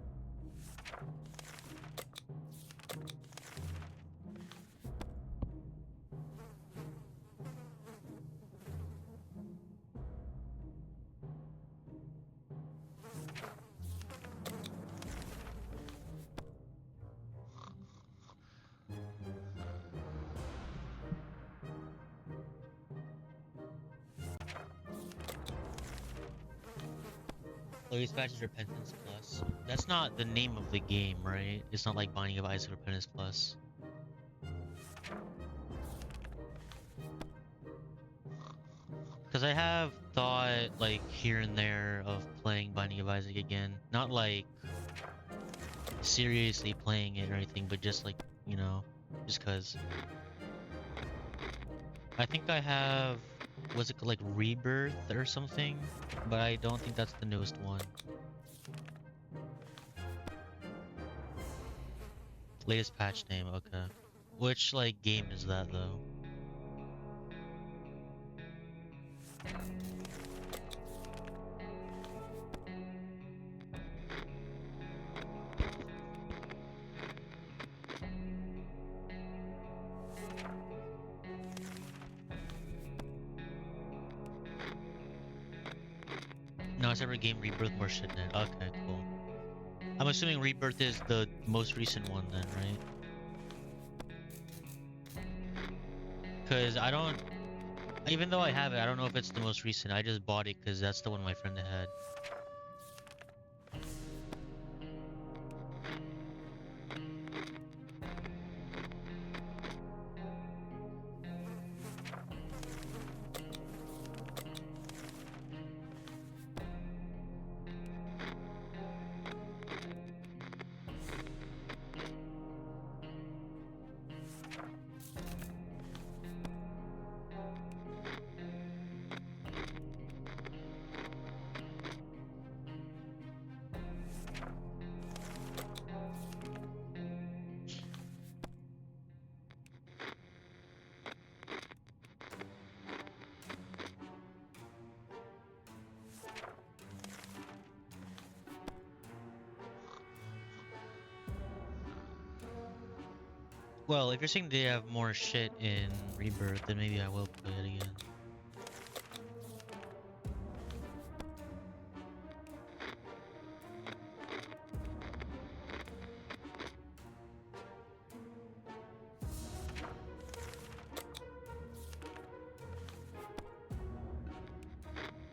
Louis Patch's Repentance Plus. That's not the name of the game, right? It's not like Binding of Isaac Repentance Plus. Because I have thought, like, here and there of playing Binding of Isaac again. Not like seriously playing it or anything, but just like, you know, just cause. I think I have, was it called, like Rebirth or something? But I don't think that's the newest one. Latest patch name, okay. Which, like, game is that, though? No, it's every game Rebirth more shit than it. Okay, cool. I'm assuming Rebirth is the most recent one then, right? Because I don't... Even though I have it, I don't know if it's the most recent. I just bought it because that's the one my friend had. Well, if you're saying they have more shit in Rebirth, then maybe I will play it again.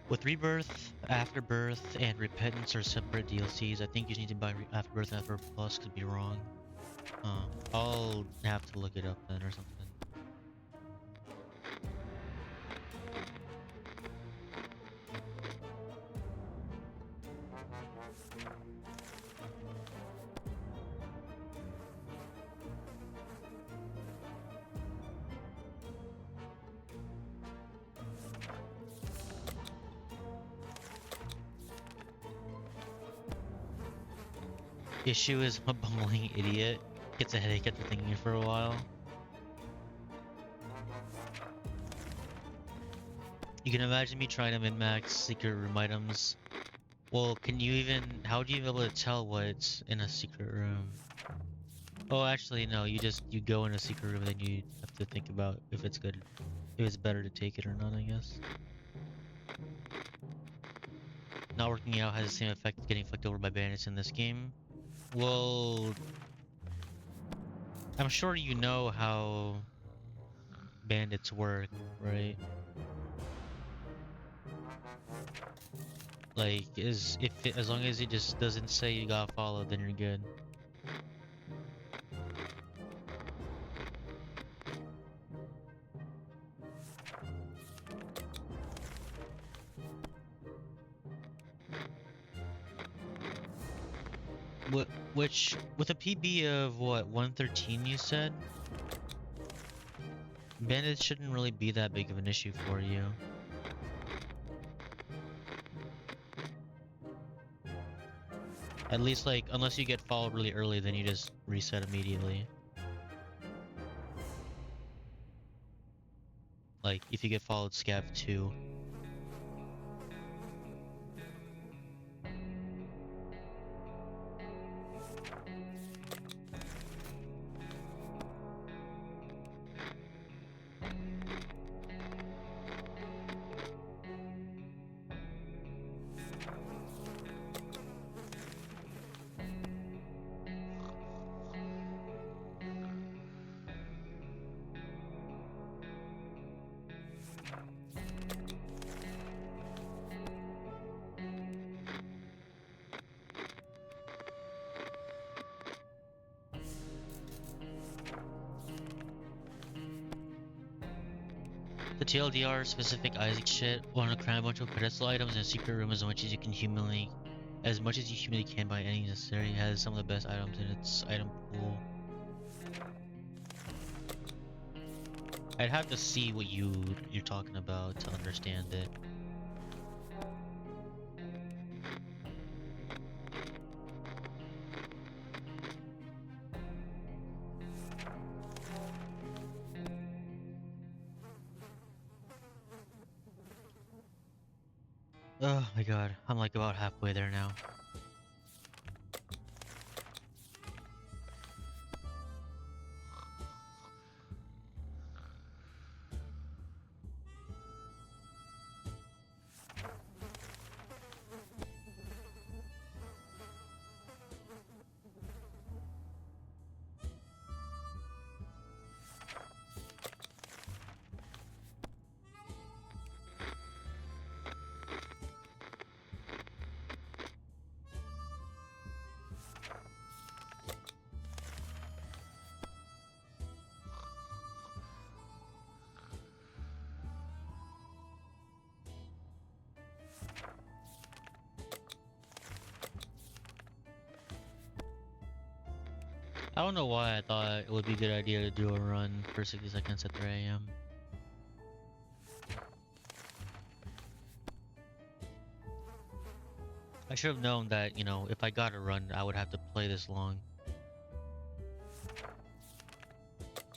With Rebirth, Afterbirth, and Repentance are separate DLCs. I think you need to buy Afterbirth and Afterbirth Plus, could be wrong. I'll have to look it up then or something. Issue is I'm a bumbling idiot. Gets a headache after thinking for a while. You can imagine me trying to min-max secret room items. Well, can you even... How do you be able to tell what's in a secret room? Oh, actually, no. You go in a secret room, then you have to think about if it's good, if it's better to take it or not, I guess. Not working out has the same effect as getting fucked over by bandits in this game. Well, I'm sure you know how bandits work, right? Like, as long as it just doesn't say you got followed, then you're good. Which with a PB of what, 113 you said? Bandits shouldn't really be that big of an issue for you. At least, like, unless you get followed really early, then you just reset immediately. Like, if you get followed scav 2. The TLDR specific Isaac shit, want to cram a bunch of pedestal items in a secret room as much as you humanly can by any necessary. It has some of the best items in its item pool. I'd have to see what you're talking about to understand it. Oh my god, I'm like about halfway there now. I don't know why I thought it would be a good idea to do a run for 60 seconds at 3 AM. I should have known that, you know, if I got a run, I would have to play this long.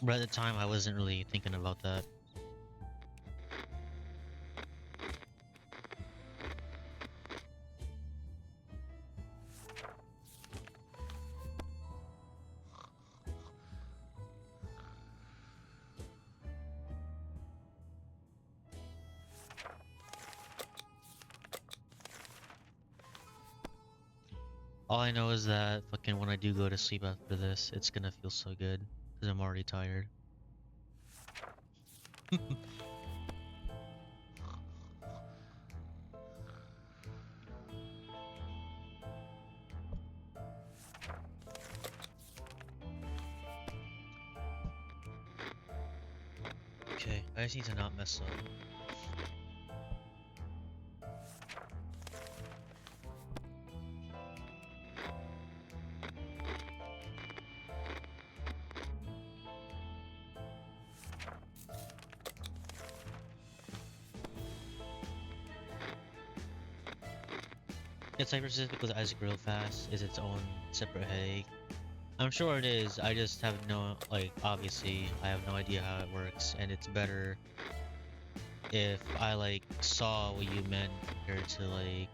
But at the time, I wasn't really thinking about that. All I know is that fucking when I do go to sleep after this, it's gonna feel so good. Because I'm already tired. Okay, I just need to not mess up. It's hyper specific with Isaac real fast is its own separate headache. I'm sure it is, I just have no, like, obviously, I have no idea how it works, and it's better if I, like, saw what you meant compared to like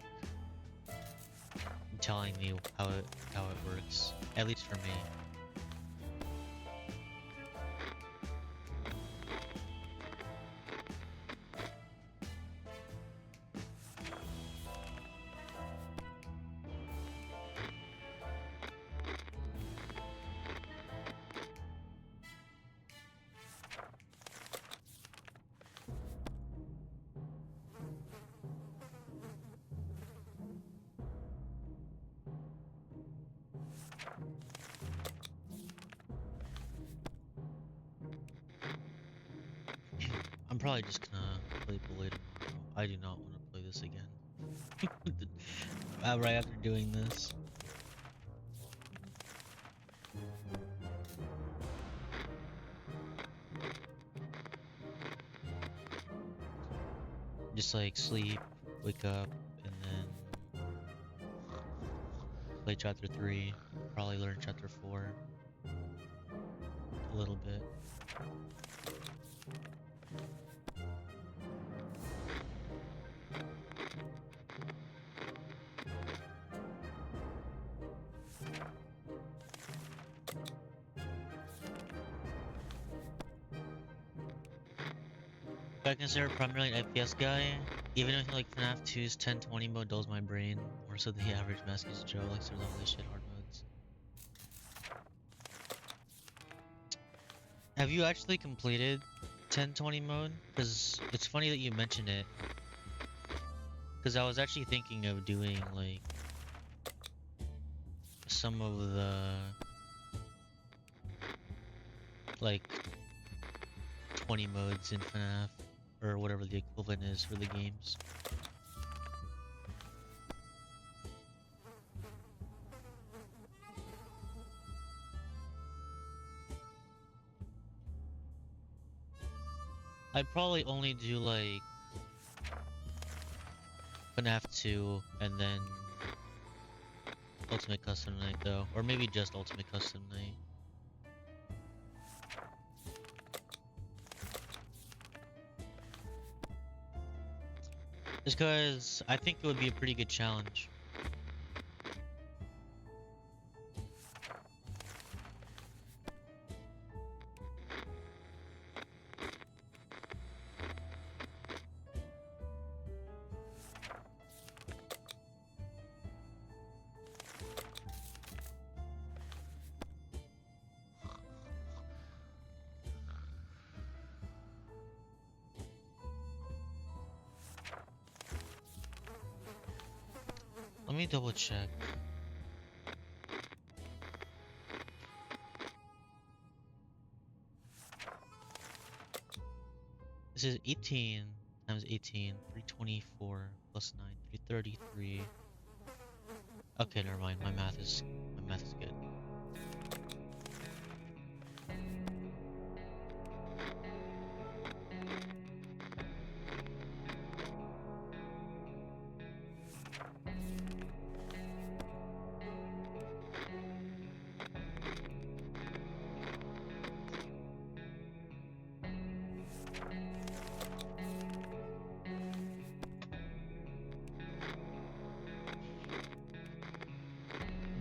telling me how it works. At least for me. I'm probably just gonna play Bullet tomorrow. I do not want to play this again. Right after doing this. Just like sleep, wake up, and then play chapter 3. Probably learn chapter 4. A little bit. I consider primarily an FPS guy. Even if like FNAF 2's 1020 mode dulls my brain, more so than the average Mascus Joe likes to level this shit hard modes. Have you actually completed 1020 mode? Because it's funny that you mention it. Because I was actually thinking of doing like some of the like 20 modes in FNAF or whatever the equivalent is for the games. I'd probably only do like FNAF 2 and then Ultimate Custom Night though, or maybe just Ultimate Custom Night. Just because I think it would be a pretty good challenge. Let me double check. This is 18 times 18, 324 plus 9, 333. Okay, never mind. My math is good.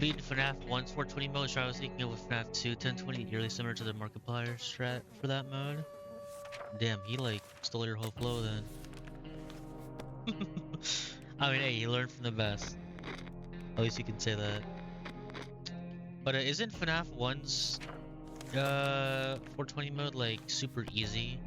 Beating FNAF 1's 420 mode, so I was thinking of with FNAF 2 1020, eerily similar to the Markiplier strat for that mode. Damn, he like stole your whole flow then. I mean, hey, he learned from the best. At least you can say that. But isn't FNAF 1's 420 mode like super easy?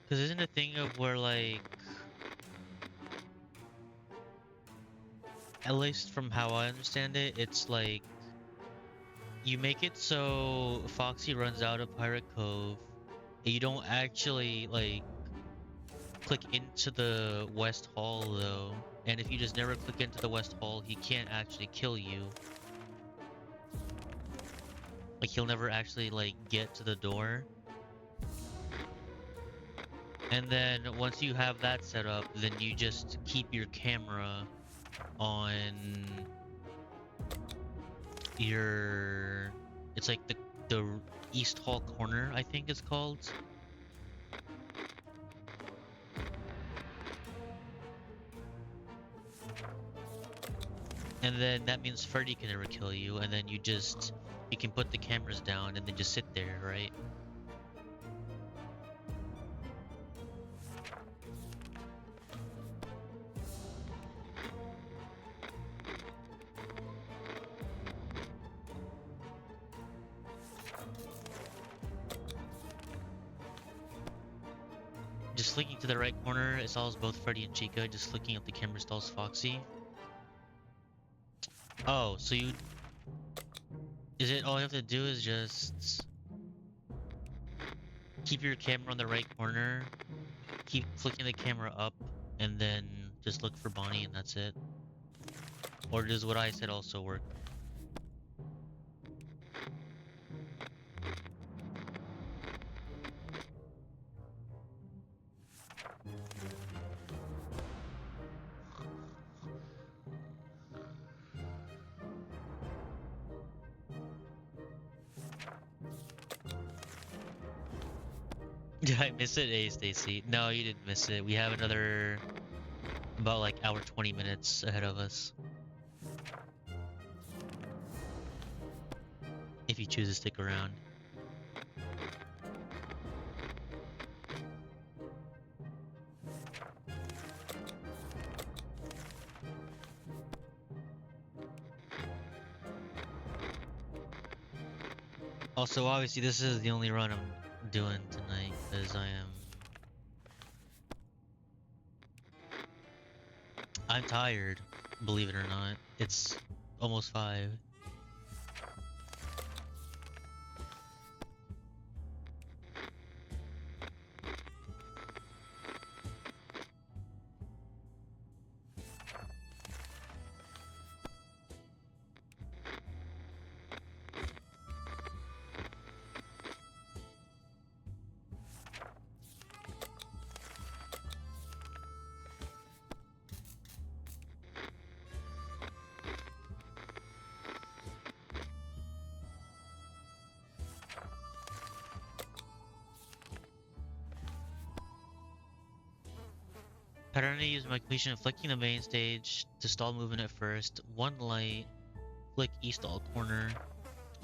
Cause isn't a thing of where like, at least from how I understand it, it's like you make it so Foxy runs out of Pirate Cove, and you don't actually like click into the West Hall though. And if you just never click into the West Hall, he can't actually kill you. Like he'll never actually like get to the door. And then once you have that set up, then you just keep your camera on your, it's like the east hall corner, I think it's called. And then that means Freddy can never kill you, and then you can put the cameras down and then just sit there, right? Just flicking to the right corner, it stalls both Freddy and Chica. Just flicking up the camera stalls Foxy. Oh, so all you have to do is just keep your camera on the right corner, keep flicking the camera up, and then just look for Bonnie and that's it? Or does what I said also work? Did I miss it? Hey, Stacy. No, you didn't miss it. We have another about like hour 20 minutes ahead of us. If you choose to stick around. Also, obviously, this is the only run I'm doing tonight because I'm tired, believe it or not. It's almost 5. Pattern to use my completion of flicking the main stage to stall movement at first. One light, flick east all corner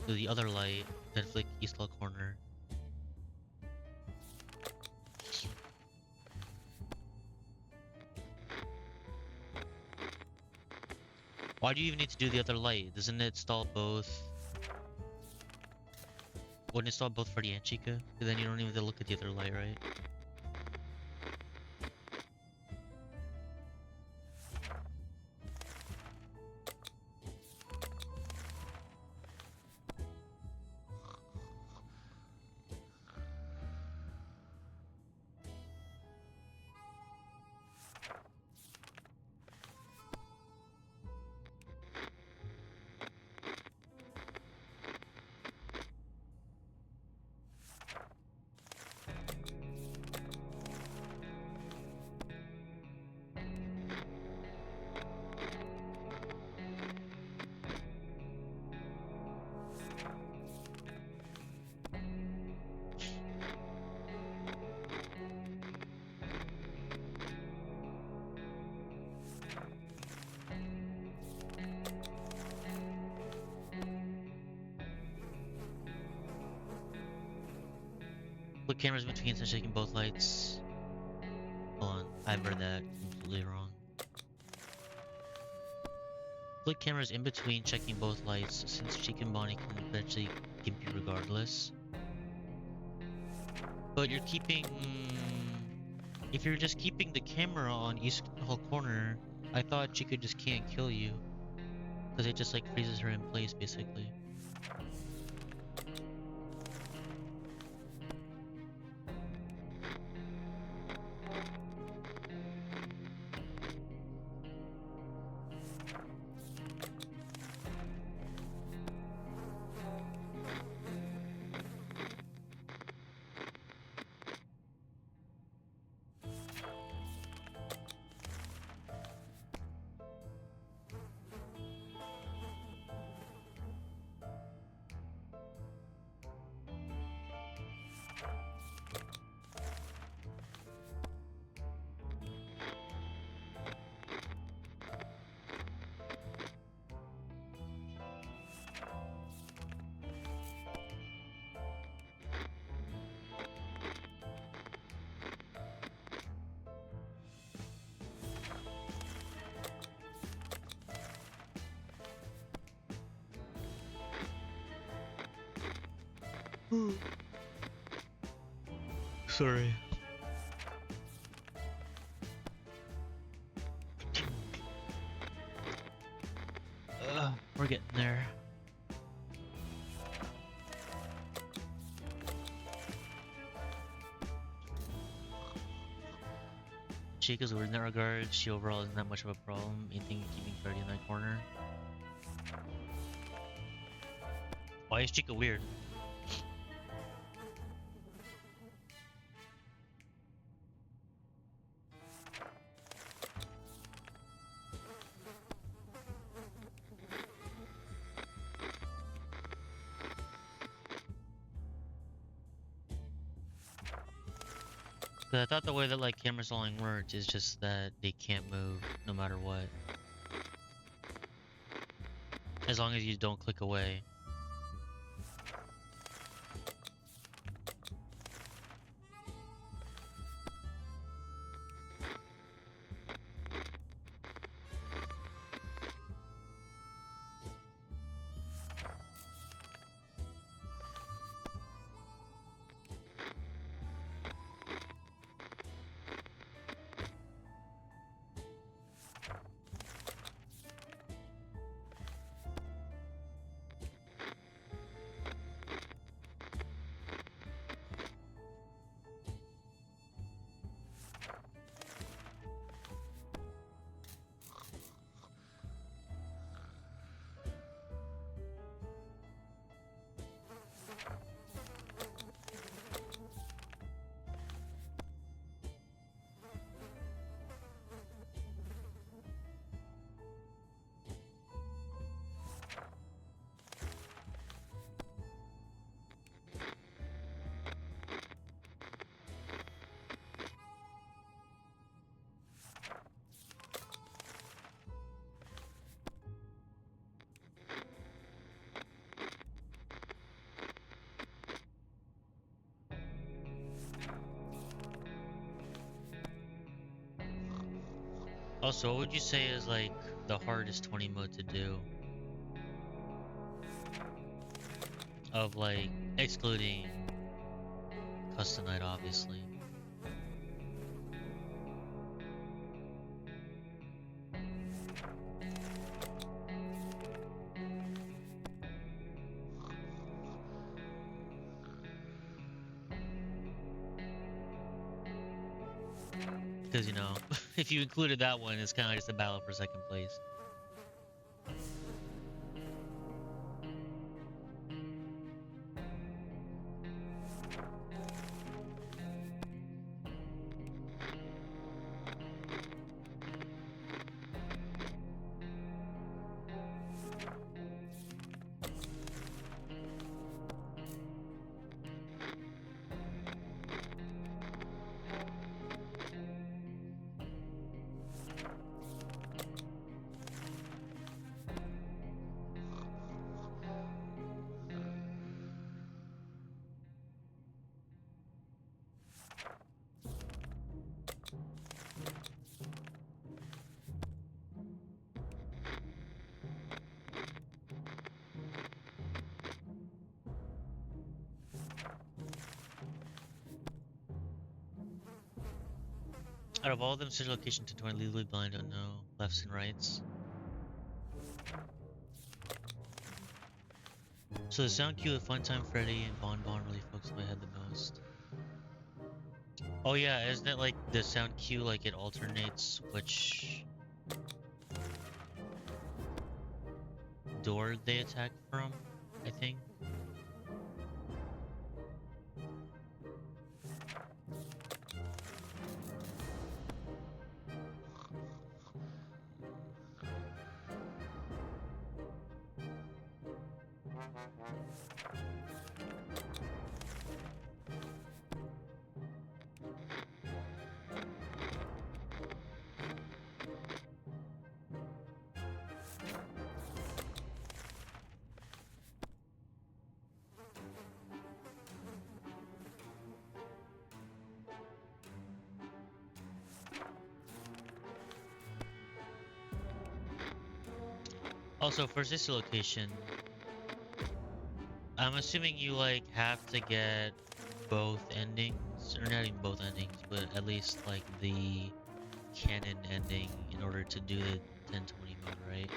to the other light, then flick east all corner. Why do you even need to do the other light? Doesn't it stall both? Wouldn't it stall both Freddy and Chica? Then you don't even have to look at the other light, right? Put cameras between and shaking both lights. Hold on, I've read that completely wrong. Flick cameras in between, checking both lights, since Chica and Bonnie can eventually gimp you regardless. But you're keeping... If you're just keeping the camera on East Hall Corner, I thought Chica just can't kill you. Because it just like freezes her in place, basically. Sorry. We're getting there. Chica's weird in that regard. She overall isn't that much of a problem. Anything keeping Freddy in that corner. Why is Chica weird? Cause I thought the way that like camera stalling worked is just that they can't move no matter what. As long as you don't click away. Also, what would you say is like the hardest 20 mode to do? Of like excluding custom night, obviously. Because you know, if you included that one, it's kind of just a battle for second place. Out of all of them, search location to join legally blind, don't know lefts and rights. So the sound cue of Funtime Freddy and Bon Bon really focused my head the most. Oh yeah, isn't it like the sound cue, like it alternates which door they attack from, I think? Also, for this location, I I'm assuming you like have to get both endings, or not even both endings, but at least like the canon ending in order to do the 1020 mode, right?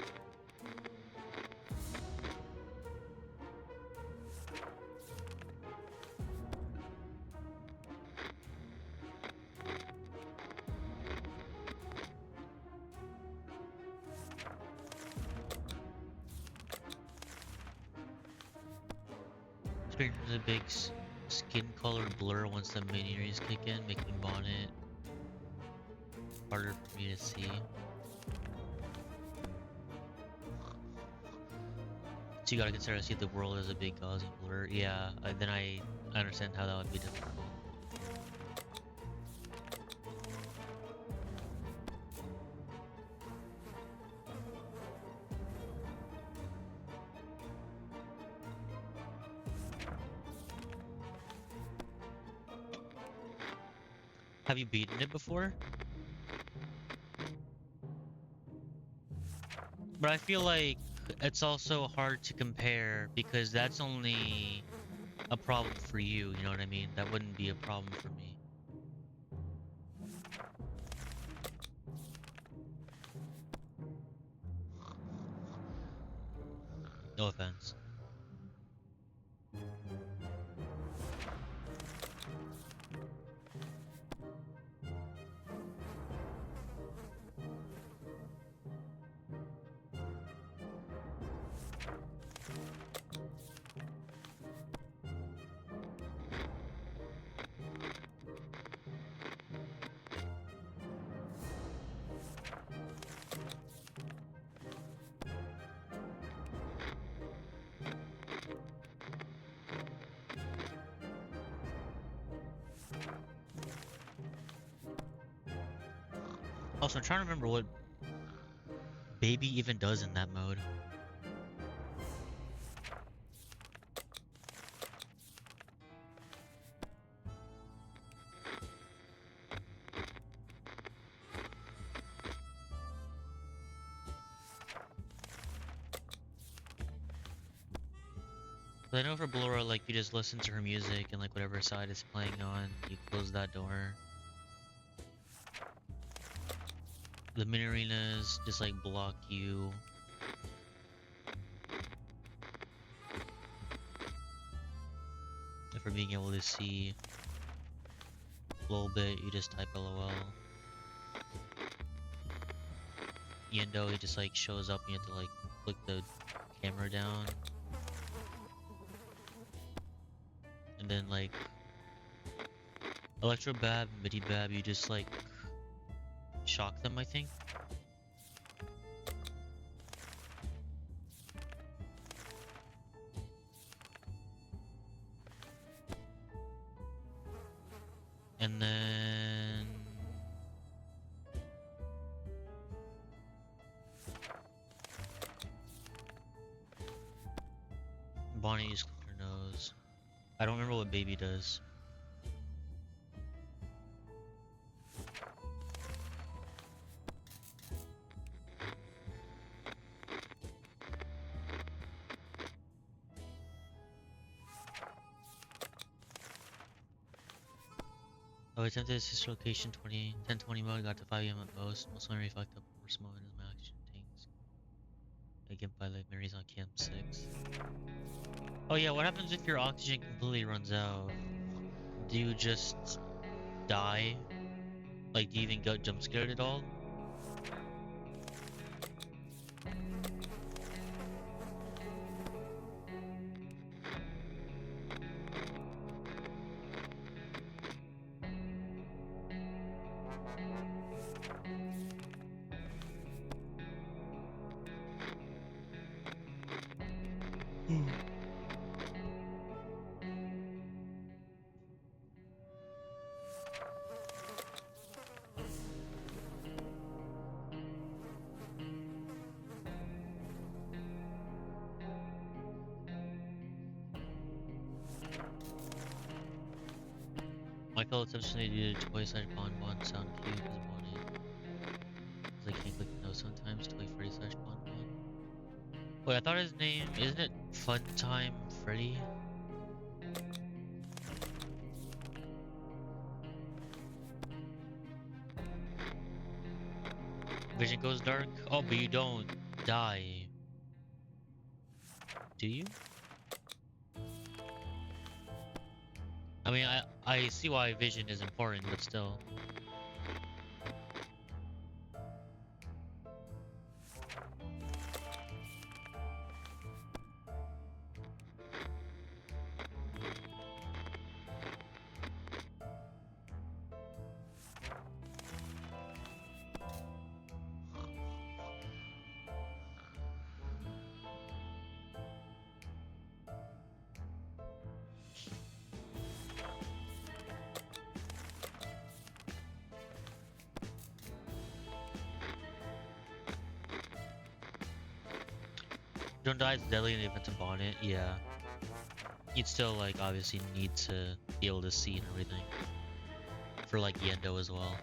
Experience a big skin color blur once the mini-rays kick in, making Bonnet harder for me to see. So you gotta consider I see the world as a big gauzy blur. Yeah, then I understand how that would be difficult. Have you beaten it before? But I feel like it's also hard to compare because that's only a problem for you, you know what I mean? That wouldn't be a problem for me. No offense. Also, I'm trying to remember what Baby even does in that mode. But I know for Blora, like, you just listen to her music and, like, whatever side is playing on, you close that door. The mini arenas just, like, block you. And for being able to see a little bit, you just type LOL. Yendo, he just, like, shows up and you have to, like, click the camera down. And then, like, Electro Bab, Midi Bab, you just, like, shock them, I think. And then Bonnie just clicked her nose. I don't remember what Baby does. Oh, I attempted assist location 1020 mode, got to 5 AM at most. Most memory fucked up force mode as my oxygen tanks. Again by like Mary's on camp 6. Oh yeah, what happens if your oxygen completely runs out? Do you just die? Like, do you even get jump scared at all? Michael essentially did a toy-side bonbon sound cue because Bonnie. Because I can't click no sometimes, toy Freddy slash bonbon. Wait, I thought his name, isn't it Fun Time Freddy? Vision goes dark? Oh, but you don't die, do you? I mean, I see why vision is important, but still. Don't die is deadly in the event of bonnet, yeah. You'd still, like, obviously need to be able to see and everything. For, like, Yendo as well.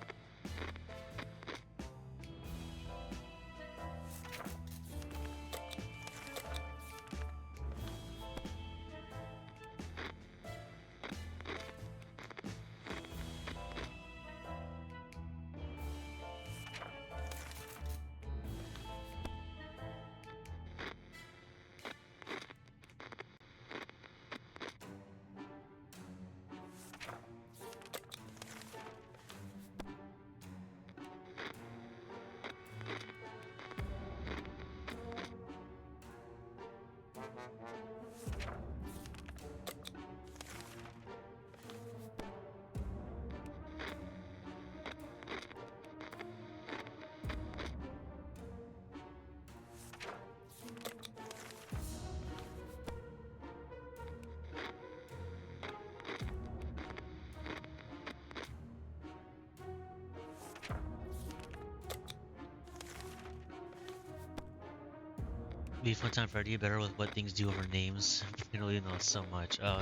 Be fun time Freddy, better with what things do over names. You really know so much. Oh,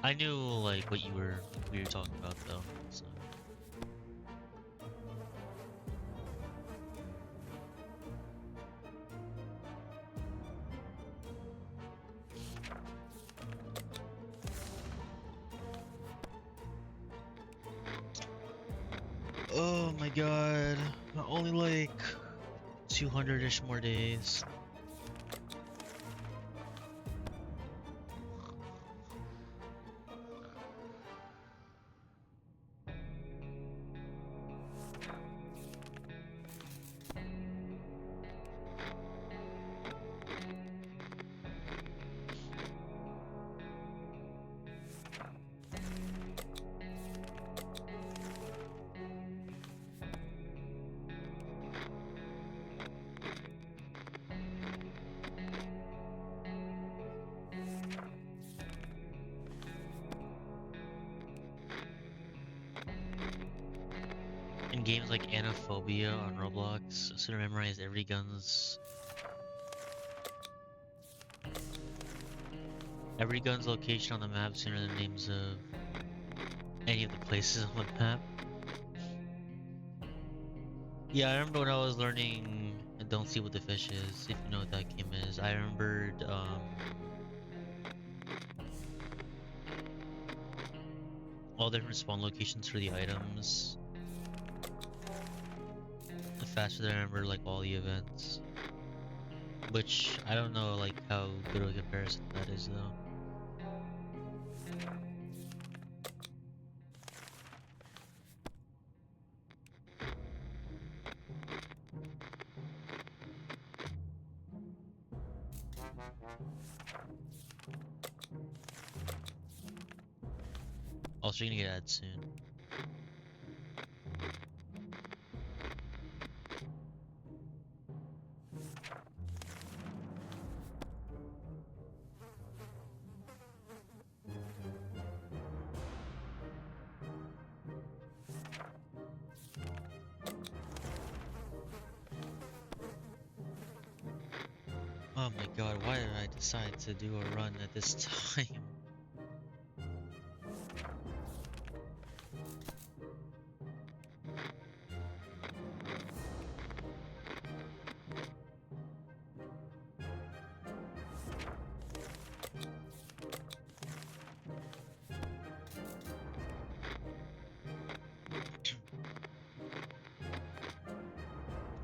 I knew like what you were talking about though. So. Oh my god, only like 200-ish more days. In games like Anaphobia on Roblox, so to memorize every gun's location on the map sooner than names of any of the places on the map. Yeah, I remember when I was learning Don't See What the Fish Is, if you know what that game is. I remembered all different spawn locations for the items. The faster that I remember like all the events. Which I don't know like how good of a comparison that is though. Also, you're gonna get ads soon. Oh my god, why did I decide to do a run at this time?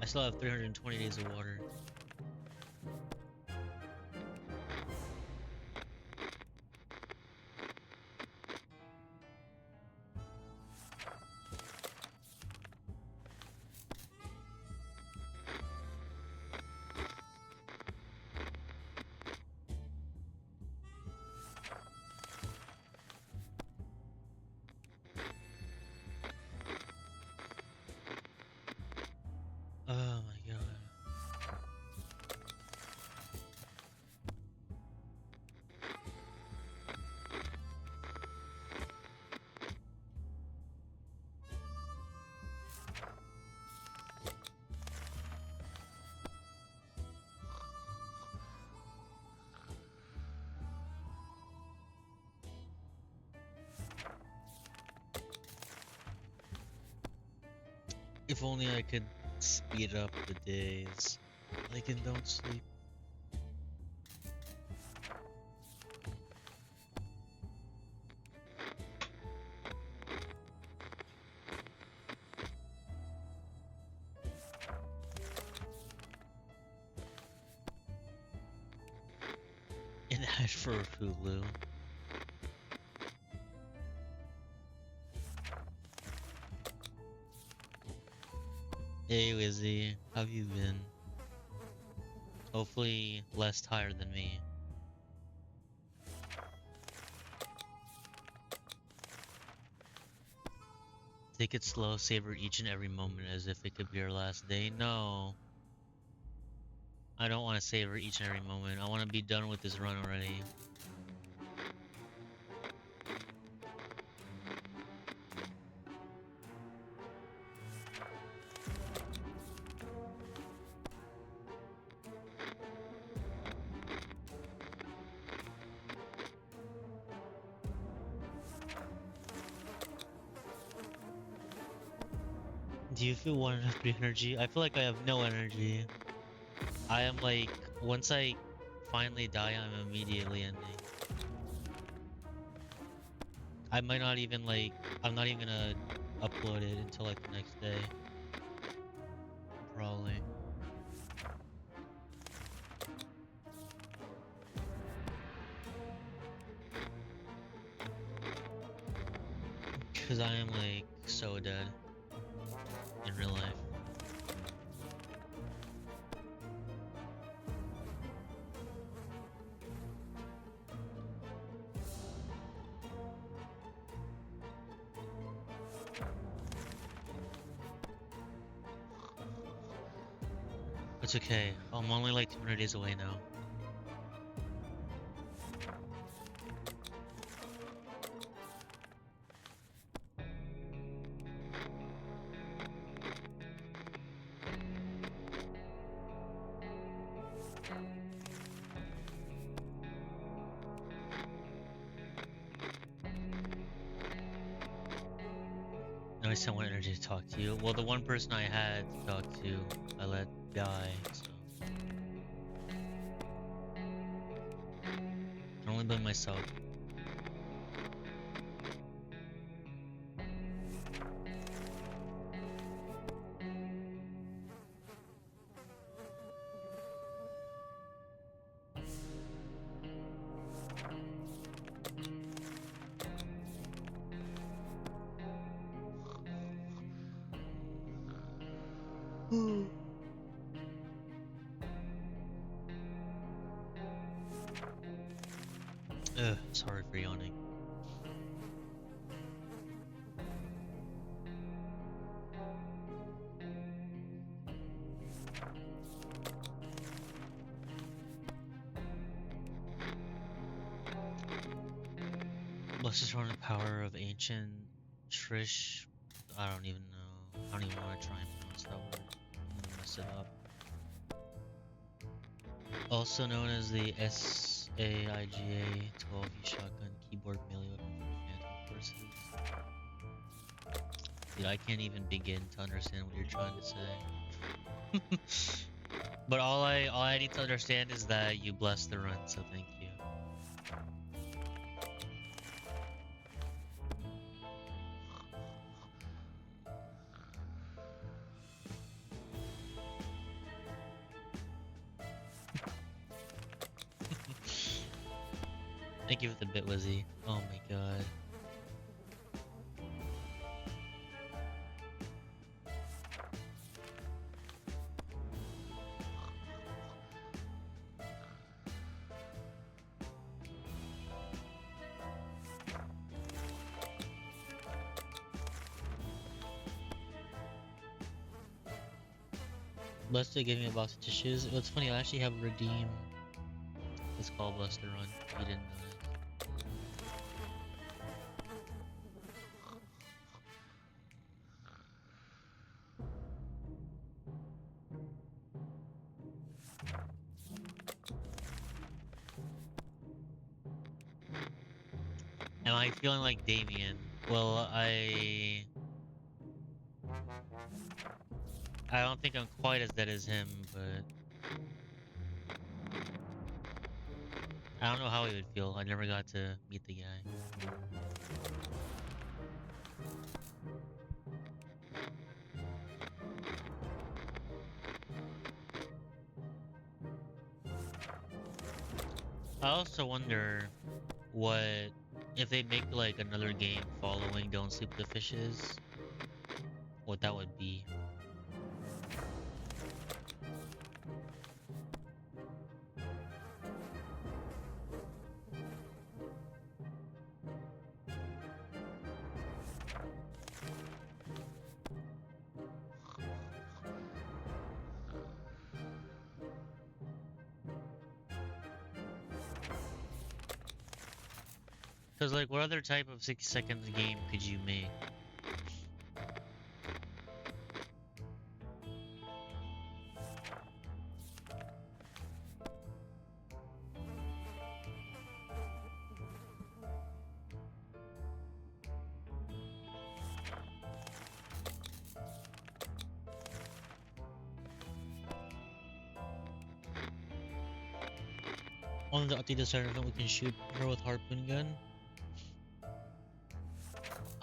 I still have 320 days of water. Oh my god. If only I could speed up the days. Like and don't sleep. An ad for Hulu. Hey Wizzy, how have you been? Hopefully less tired than me. Take it slow, savor each and every moment as if it could be our last day. No. I don't want to savor each and every moment. I want to be done with this run already. Do you feel 1 energy? I feel like I have no energy. I am like, once I finally die, I'm immediately ending. I might not even like, I'm not even gonna upload it until like the next day. Probably. Because I am like so dead in real life. It's okay. I'm only like 200 days away now. No, I still want energy to talk to you. Well, the one person I had to talk to, I let die, so. I can only blame myself. Ugh, sorry for yawning. Let's just run the power of ancient Trish. I don't even know. I don't even want to try and pronounce that word. I'm gonna mess it up. Also known as the SAIGA 12E shotgun keyboard melee weapon for Phantom Forces. Dude, I can't even begin to understand what you're trying to say. But all I need to understand is that you blessed the run, so thank you. Thank you for the bit, Wizzy. Oh my god. Buster gave me a box of tissues. What's funny, I actually have a redeem. It's called Buster Run. If you didn't know that. Am I feeling like Damien? Well, I don't think I'm quite as dead as him, but I don't know how he would feel. I never got to meet the guy. I also wonder what if they make like another game following Don't Sleep with the Fishes, what that would be. Cause like what other type of 6 seconds game could you make? On the updated starter event, we can shoot her with harpoon gun.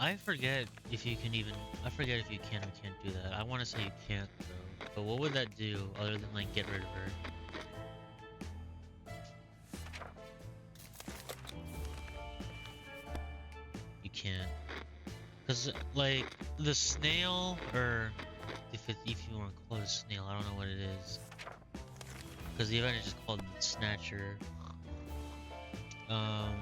I forget if you can even. I forget if you can or can't do that. I want to say you can't though. But what would that do other than like get rid of her? You can't. Cause like the snail, or if you want to call it a snail, I don't know what it is. Cause the event is just called Snatcher. Um.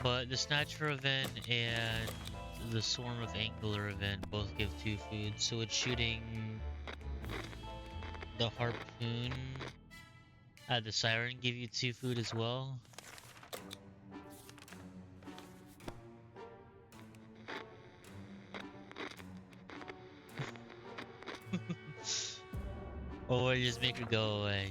But the Snatcher event and the Swarm of Angler event both give 2 foods, so it's shooting the harpoon at the siren give you 2 food as well. Or just make her go away.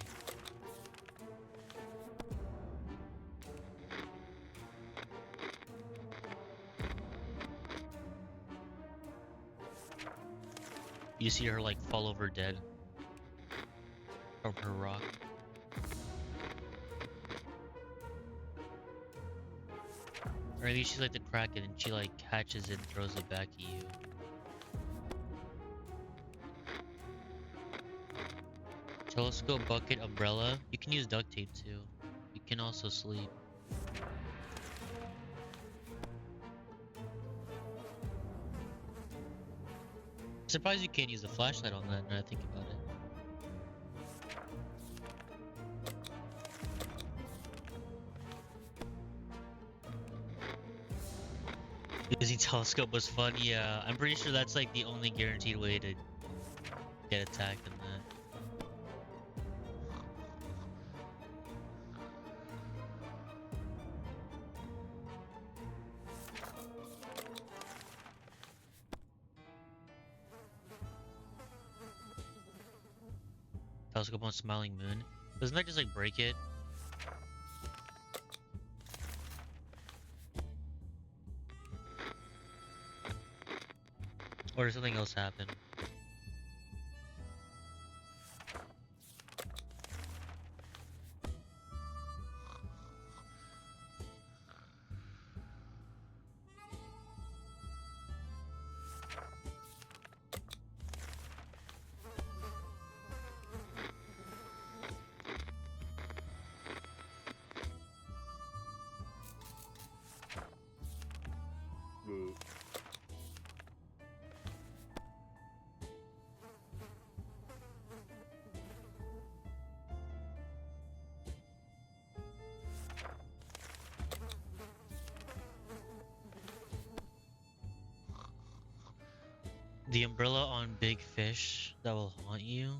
You see her like fall over dead from her rock. Or maybe she's like the Kraken and she like catches it and throws it back at you. Telescope, bucket, umbrella. You can use duct tape too. You can also sleep. Surprised you can't use a flashlight on that now I think about it. Using telescope was fun, yeah. I'm pretty sure that's like the only guaranteed way to get attacked in that. Telescope on Smiling Moon. Doesn't that just like break it? Or does something else happen? The umbrella on big fish that will haunt you.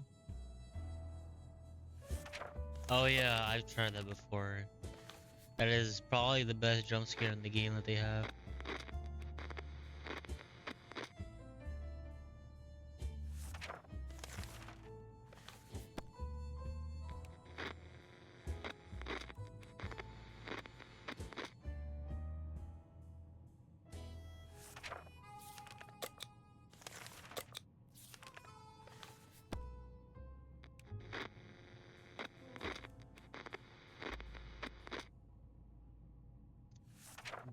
Oh yeah, I've tried that before. That is probably the best jump scare in the game that they have.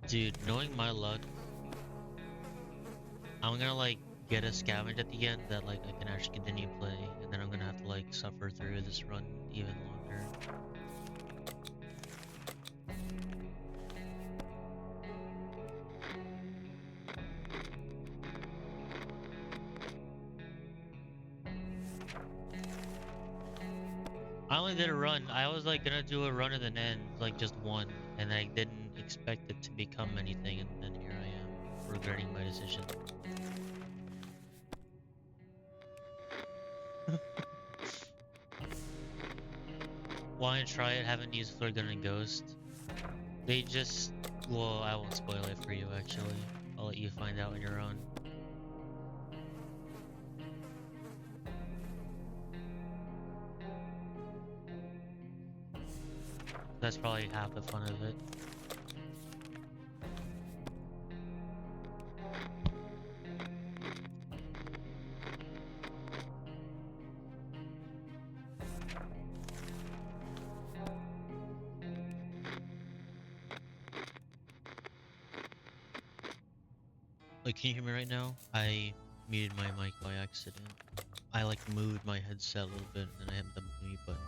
Dude, knowing my luck, I'm gonna like get a scavenge at the end that like I can actually continue play, and then I'm gonna have to like suffer through this run even longer. I only did a run. I was like gonna do a run and then end, like just one, and I didn't expect it to become anything, and then here I am, regretting my decision. Wanna try it? Haven't used flare gun and ghost. They just, well, I won't spoil it for you actually. I'll let you find out on your own. That's probably half the fun of it. Like, can you hear me right now? I muted my mic by accident. I like moved my headset a little bit and I hit the mute button.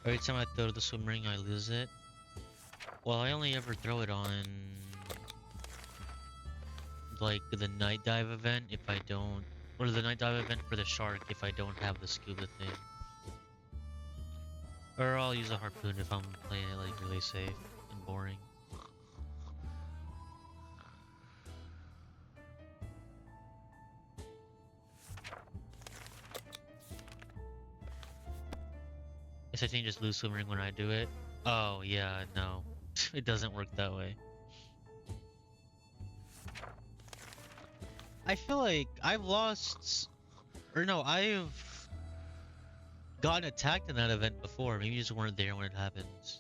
Every time I throw the swim ring, I lose it. Well, I only ever throw it on like the night dive event if I don't, or the night dive event for the shark if I don't have the scuba thing. Or I'll use a harpoon if I'm playing it like really safe and boring. Guess I think just lose swim ring when I do it. Oh yeah, no. It doesn't work that way. I feel like I've lost, or no, I've gotten attacked in that event before. Maybe you just weren't there when it happens.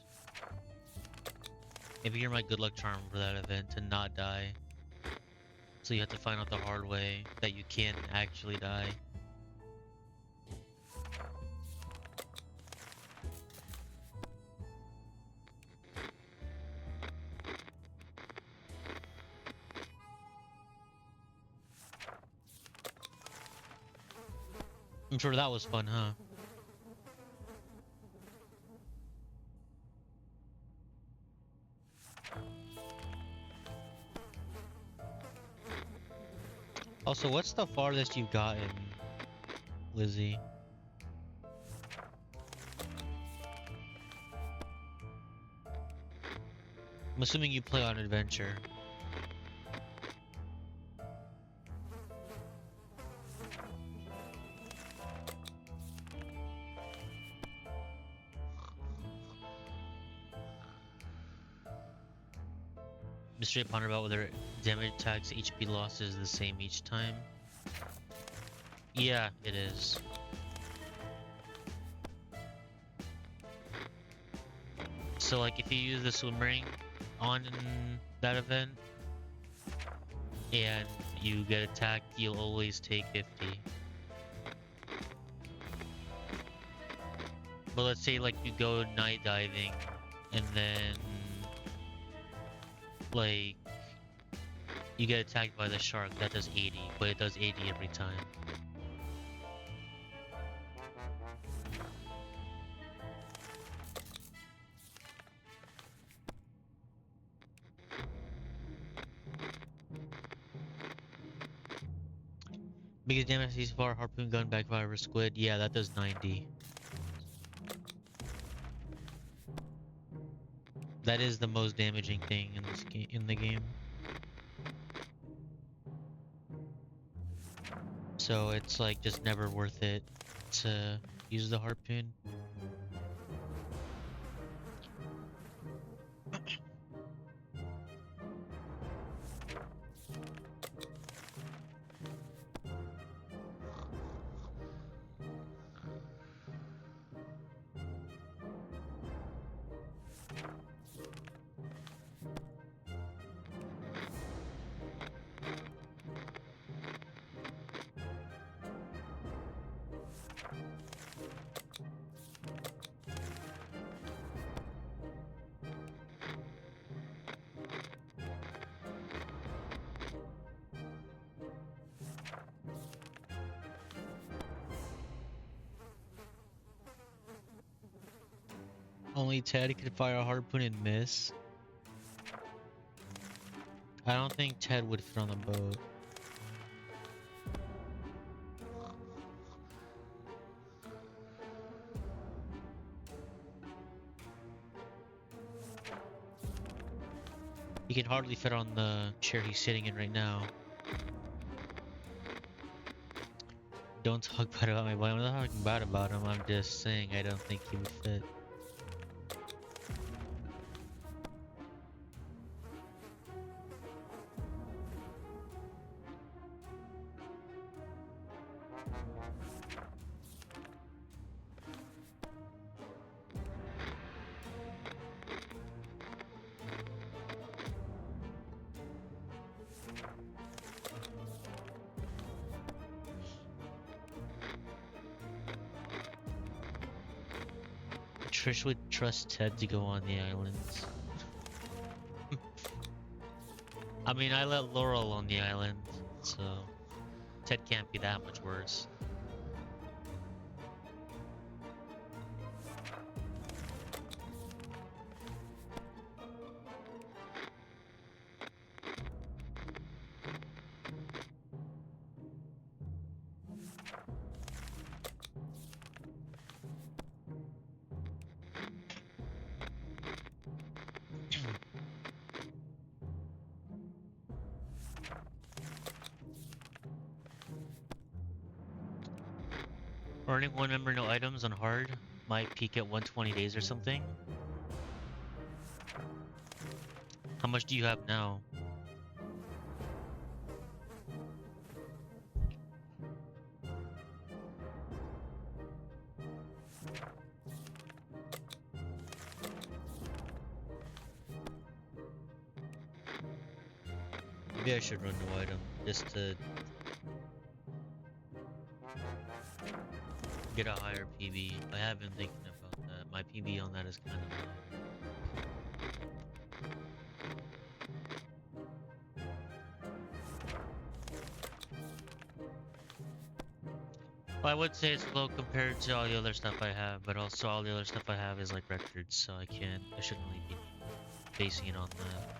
Maybe you're my good luck charm for that event to not die. So you have to find out the hard way that you can actually die. I'm sure that was fun, huh? Also, what's the farthest you've gotten, Lizzie? I'm assuming you play on adventure. Mystery ponder about whether damage tags HP loss is the same each time. Yeah, it is. So like if you use the swim ring on that event and you get attacked, you'll always take 50. But let's say like you go night diving and then like you get attacked by the shark, that does 80, but it does 80 every time. Biggest damage these far, harpoon gun backfire squid. Yeah, that does 90. That is the most damaging thing in this in the game. So it's like just never worth it to use the harpoon. Only Ted could fire a harpoon and miss. I don't think Ted would fit on the boat. He can hardly fit on the chair he's sitting in right now. Don't talk bad about my boy. I'm not talking bad about him. I'm just saying I don't think he would fit. Trish would trust Ted to go on the islands. I mean, I let Laurel on the island, so Ted can't be that much worse. Earning one member no items on hard might peak at 120 days or something. How much do you have now? Maybe I should run no item just to get a higher PB. I have been thinking about that. My PB on that is kind of low. Well, I would say it's low compared to all the other stuff I have, but also all the other stuff I have is like records, so I shouldn't really be basing it on that.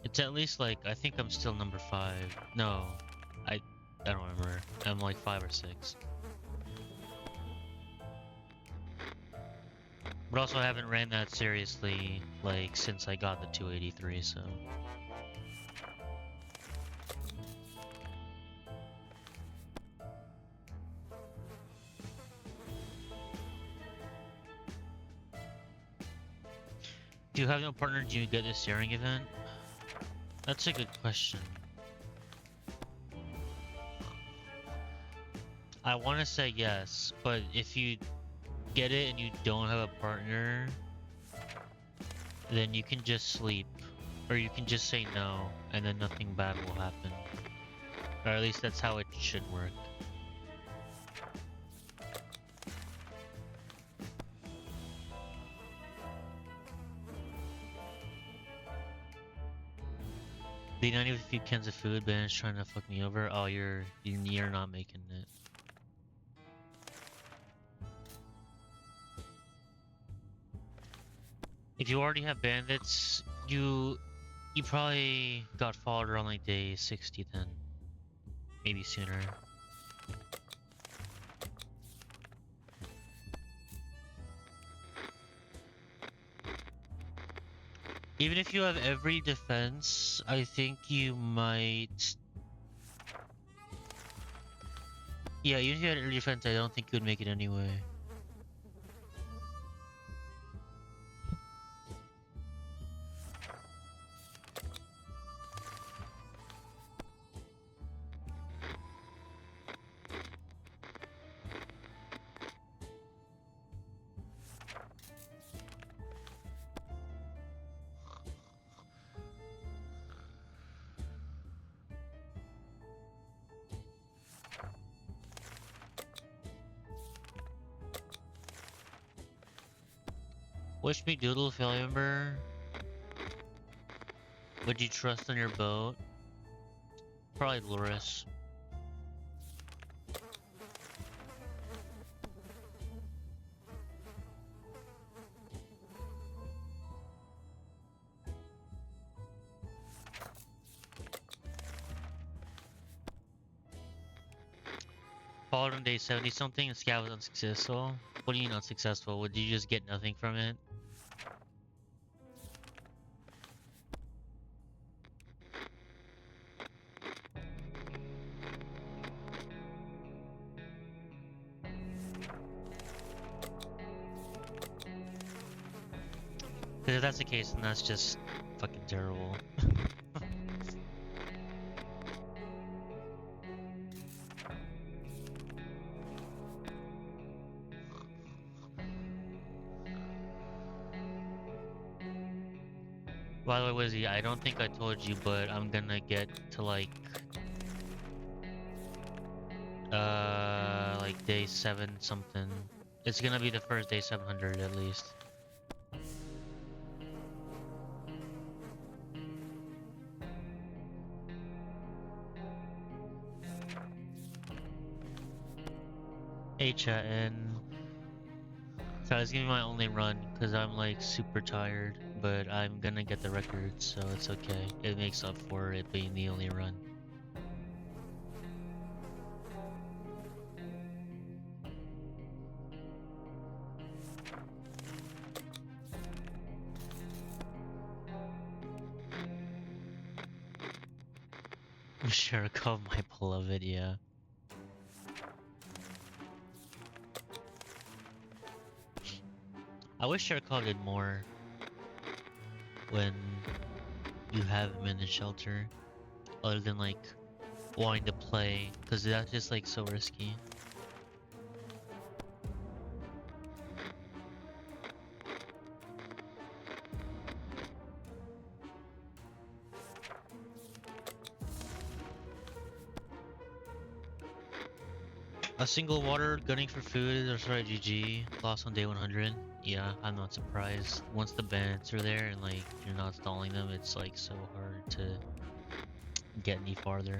It's at least like, I think I'm still number 5. No, I don't remember. I'm like 5 or 6. But also I haven't ran that seriously like since I got the 283, so. Do you have no partner? Do you get this sharing event? That's a good question. I want to say yes, but if you get it and you don't have a partner, then you can just sleep. Or you can just say no, and then nothing bad will happen. Or at least that's how it should work. Being 90 with a few cans of food, but it's trying to fuck me over. Oh, you're not making it. If you already have bandits, you You probably got followed around like day 60 then. Maybe sooner. Even if you have every defense, I think you might... Yeah, even if you had every defense, I don't think you would make it anyway. Wish me doodle, family member. Would you trust on your boat? Probably Loris. Followed on day 70 something and scout was unsuccessful. What do you mean unsuccessful? Would you just get nothing from it? Because if that's the case, then that's just fucking terrible. By the way, Wizzy, I don't think I told you, but I'm gonna get to like day 7 something. It's gonna be the first day 700 at least. HN. So it's gonna be my only run because I'm like super tired, but I'm gonna get the record, so it's okay. It makes up for it being the only run. Sharkov, my beloved, yeah. I wish Sharkov did more when you have him in the shelter, other than like wanting to play, because that's just like so risky. A single water gunning for food, or sorry, GG. Lost on day 100. Yeah, I'm not surprised. Once the bandits are there and like you're not stalling them, it's like so hard to get any farther.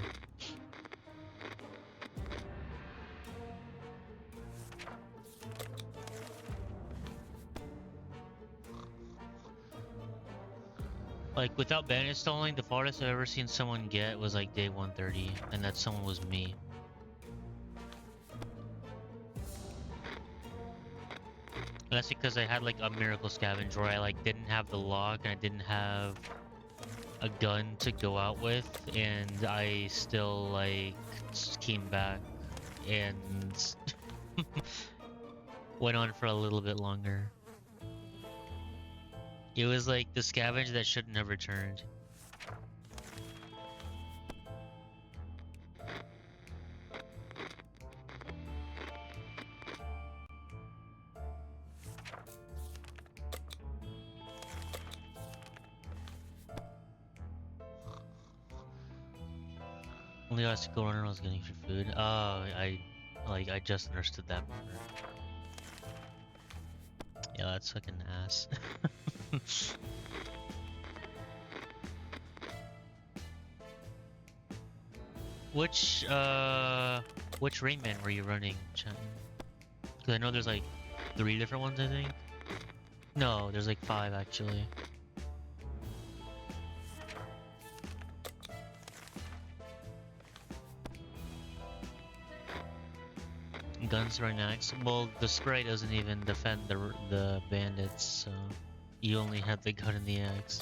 Like without bandit stalling, the farthest I've ever seen someone get was like day 130, and that someone was me. And that's because I had like a miracle scavenge where I like didn't have the lock and I didn't have a gun to go out with, and I still like came back and went on for a little bit longer. It was like the scavenge that shouldn't have returned. Only obstacle runner was getting for food. Oh, I just understood that part. Yeah, that's fucking ass. Which Rayman were you running, Chan? Because I know there's like 3 different ones, I think. No, there's like 5 actually. guns throwing axe. Well, the spray doesn't even defend the bandits, so you only have the gun and the axe.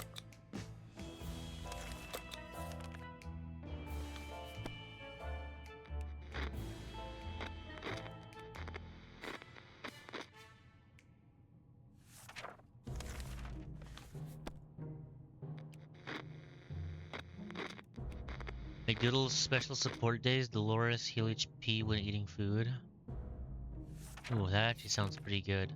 McDoodle's special support days. Dolores heal HP when eating food. Ooh, that actually sounds pretty good.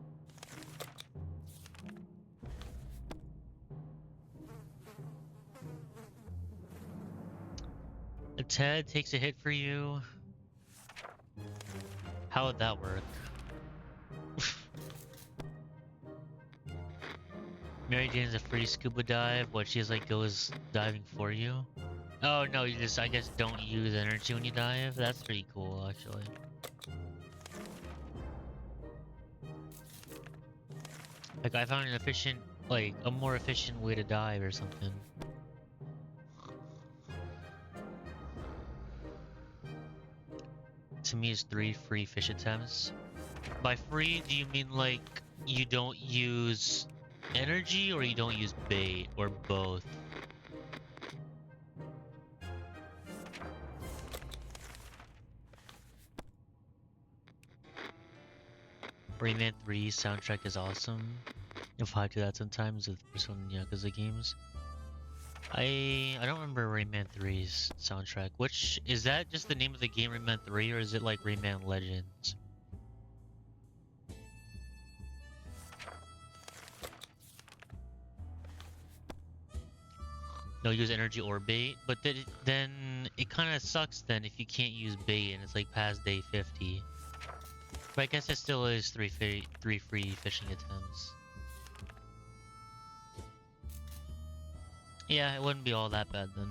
If Ted takes a hit for you, how would that work? Mary Jane's a free scuba dive. What, she just like goes diving for you? Oh no, you just, I guess, don't use energy when you dive? That's pretty cool, actually. Like, I found an efficient, like, a more efficient way to dive or something. To me, it's 3 free fish attempts. By free, do you mean, like, you don't use energy or you don't use bait or both? Rayman 3 soundtrack is awesome. If I do that sometimes with Persona and Yakuza games. I don't remember Rayman 3's soundtrack. Which, is that just the name of the game, Rayman 3, or is it like Rayman Legends? No, use energy or bait, but then it kind of sucks then if you can't use bait and it's like past day 50. But I guess it still is 3 free fishing attempts. Yeah, it wouldn't be all that bad then.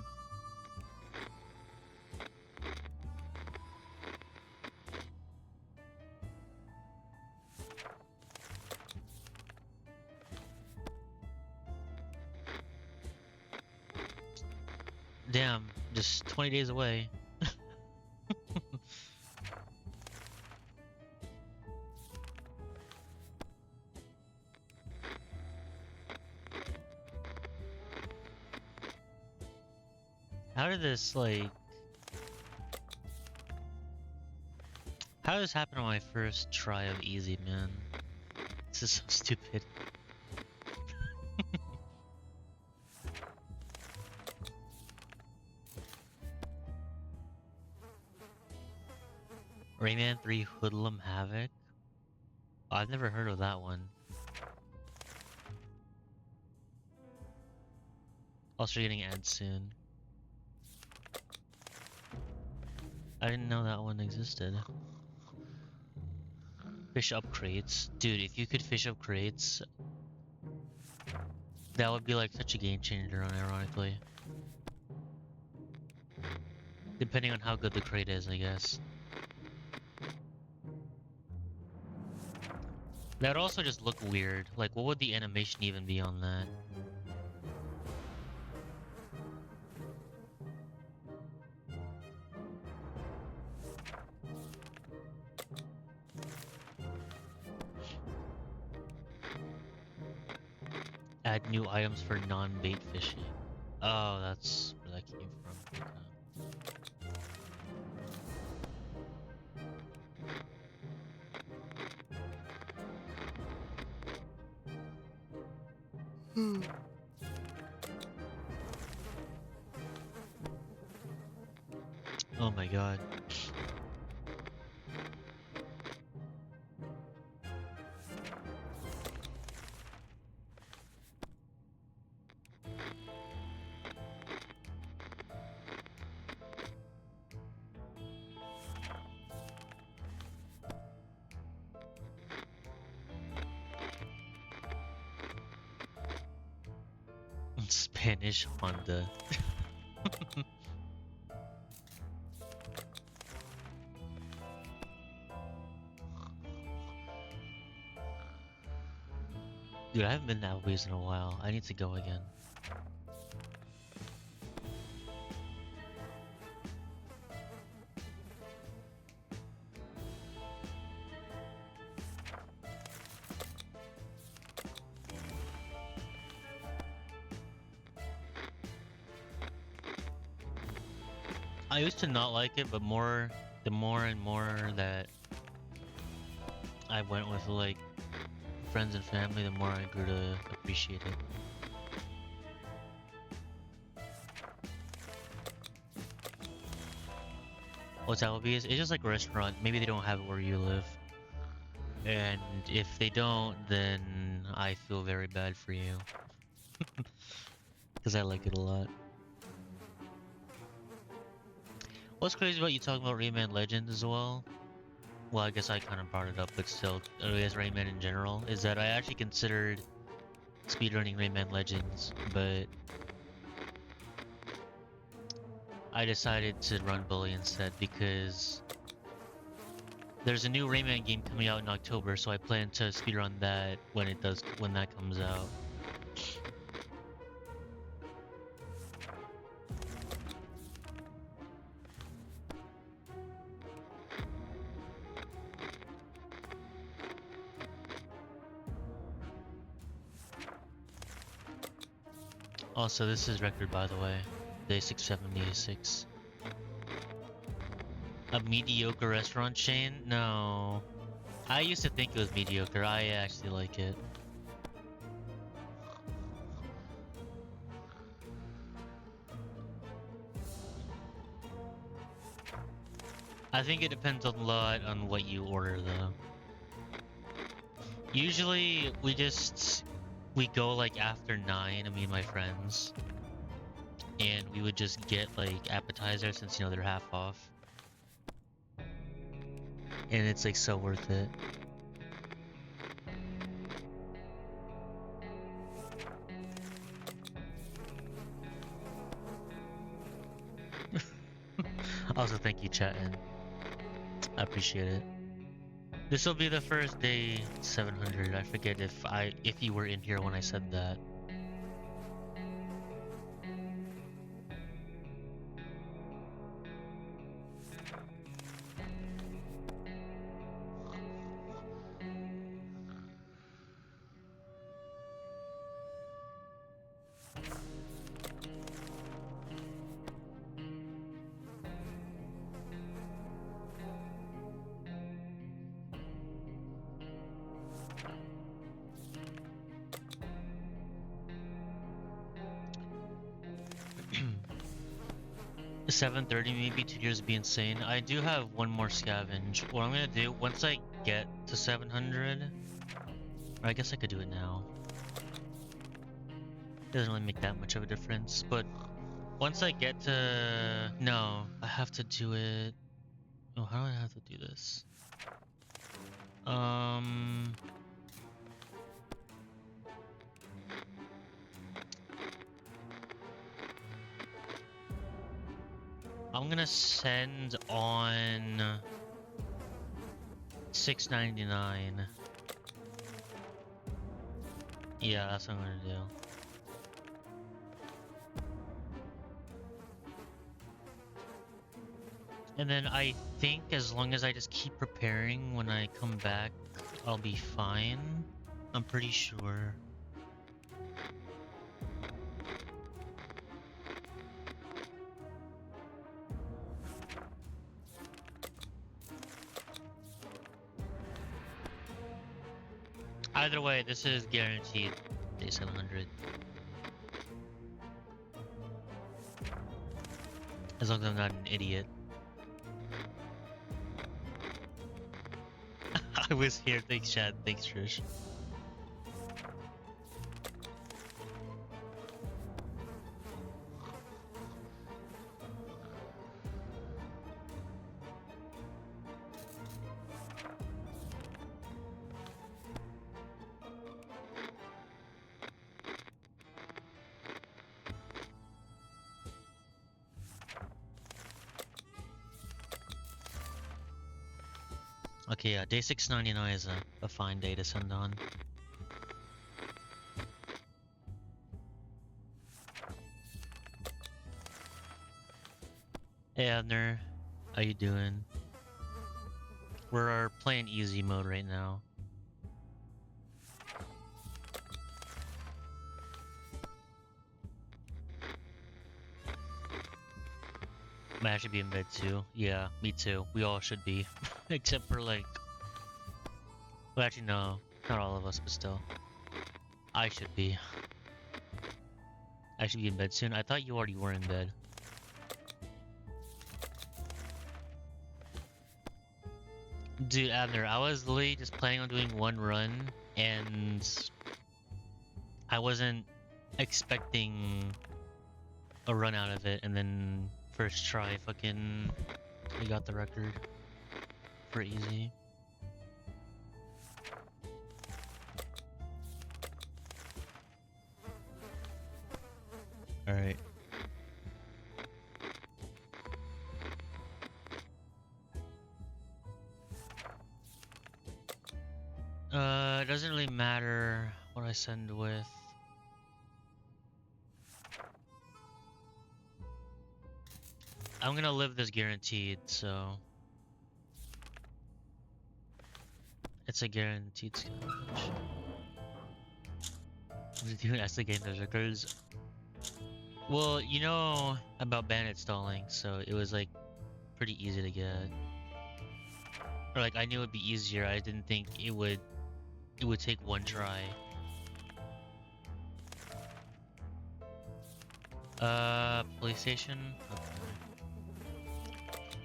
Damn, just 20 days away. How did this, like... How did this happen on my first try of easy, man? This is so stupid. Rayman 3 Hoodlum Havoc? Oh, I've never heard of that one. Also getting ads soon. I didn't know that one existed. Fish up crates. Dude, if you could fish up crates, that would be like such a game changer, unironically. Depending on how good the crate is, I guess. That would also just look weird. Like, what would the animation even be on that? Add new items for non-bait fishing. Oh, that's where that came from. Okay. Oh my god. Spanish Honda. Dude, I haven't been to Applebee's in a while. I need to go again. I used to not like it, but the more and more that I went with like friends and family, the more I grew to appreciate it. What's Applebee's? It's just like a restaurant. Maybe they don't have it where you live. And if they don't, then I feel very bad for you. Because I like it a lot. What's crazy about you talking about Rayman Legends as well? Well, I guess I kind of brought it up, but still, I guess Rayman in general, is that I actually considered speedrunning Rayman Legends, but I decided to run Bully instead because there's a new Rayman game coming out in October, so I plan to speedrun that when that comes out. Also, this is record, by the way. Day 676. A mediocre restaurant chain? No. I used to think it was mediocre. I actually like it. I think it depends a lot on what you order, though. Usually, we go like after 9, me and my friends. And we would just get like appetizers since, you know, they're half off. And it's like so worth it. Also, thank you, chatting. I appreciate it. This will be the first day 700. I forget if you were in here when I said that. $730 maybe, 2 years would be insane. I do have one more scavenge. What I'm gonna do, once I get to 700, or I guess I could do it now. It doesn't really make that much of a difference, but once I get to... No, I have to do it... Oh, how do I have to do this? I'm gonna send on 699. Yeah, that's what I'm gonna do. And then I think as long as I just keep preparing when I come back, I'll be fine. I'm pretty sure. Either way, this is guaranteed day 700. As long as I'm not an idiot. I was here. Thanks, Chad. Thanks, Trish. Okay, yeah, day 699 is a fine day to send on. Hey Abner, how you doing? We're playing easy mode right now. I should be in bed too. Yeah, me too. We all should be. Except for like... Well, actually no. Not all of us, but still. I should be. I should be in bed soon. I thought you already were in bed. Dude, Abner, I was literally just planning on doing one run, and I wasn't expecting a run out of it, and then first try, fucking, I got the record for easy. Alright. It doesn't really matter what I send with. I'm gonna live this guaranteed, so... It's a guaranteed scavenge. Dude, that's the game those records. Well, you know about bandit stalling, so it was like pretty easy to get. Or like I knew it'd be easier. I didn't think it would take one try. Police station? Okay.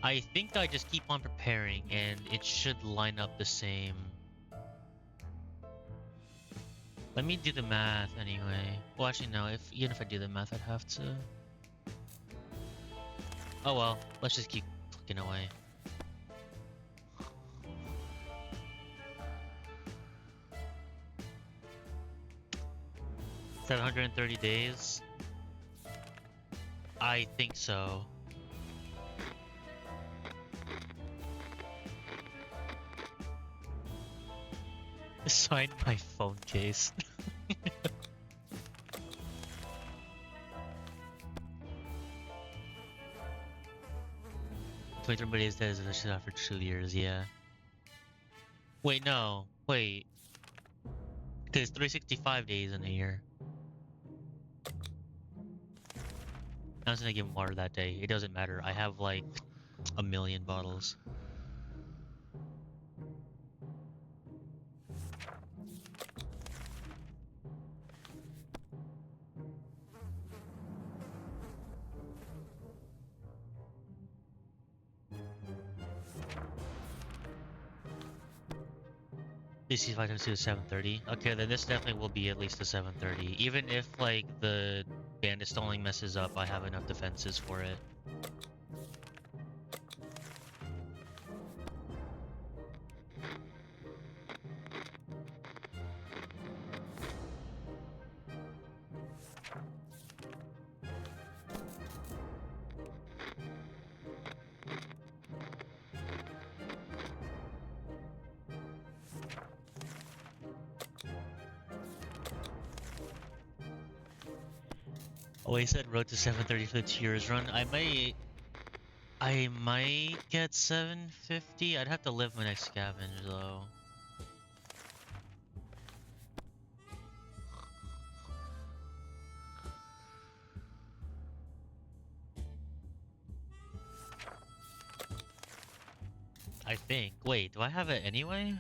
I think I just keep on preparing and it should line up the same. Let me do the math anyway. Well, actually no, even if I do the math, I'd have to... Oh well, let's just keep clicking away. $730 days? I think so. Sign my phone case. 23 days dead is officially after 2 years, yeah. Wait, no. Wait. Because it's 365 days in a year. I was gonna give him water that day. It doesn't matter. I have like a million bottles. This is 5 times 2 is 730. Okay, then this definitely will be at least a 730. Even if like the bandit stalling messes up, I have enough defenses for it. Oh, he said road to 730 for the 2 years run. I might get 750. I'd have to live my next scavenge though. I think. Wait, do I have it anyway?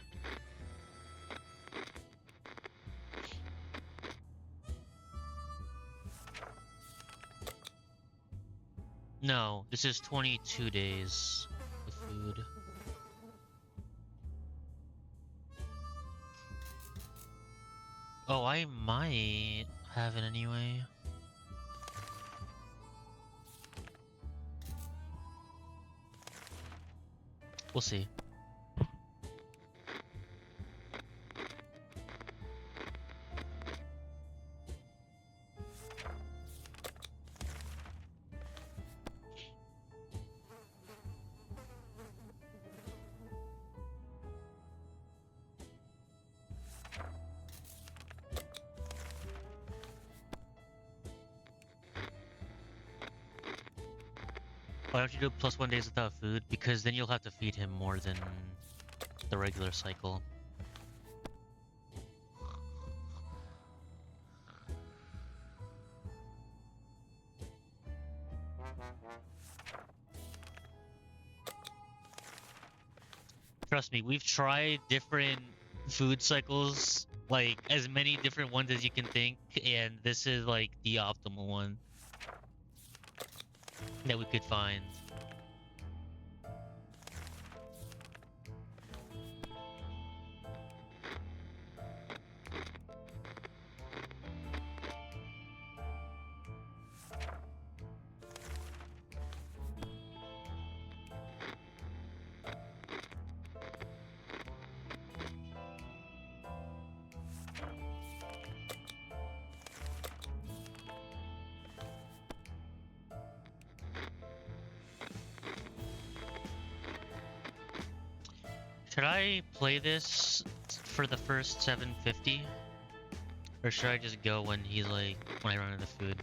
No, this is 22 days of food. Oh, I might have it anyway. We'll see. Why don't you do +1 days without food? Because then you'll have to feed him more than the regular cycle. Trust me, we've tried different food cycles, like as many different ones as you can think, and this is like the optimal one that we could find. Should I play this for the first 750? Or should I just go when he's like, when I run out of food?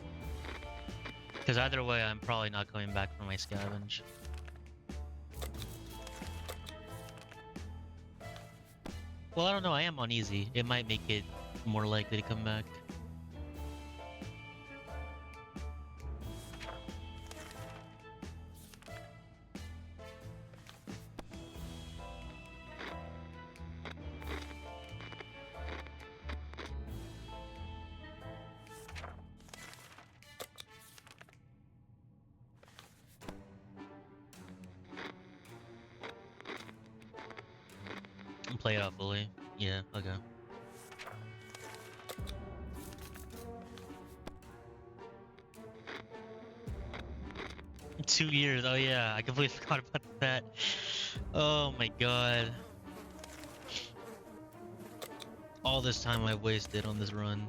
Because either way, I'm probably not coming back for my scavenge. Well, I don't know, I am on easy. It might make it more likely to come back. Play it out fully. Yeah, okay. 2 years. Oh yeah, I completely forgot about that. Oh my god. All this time I've wasted on this run.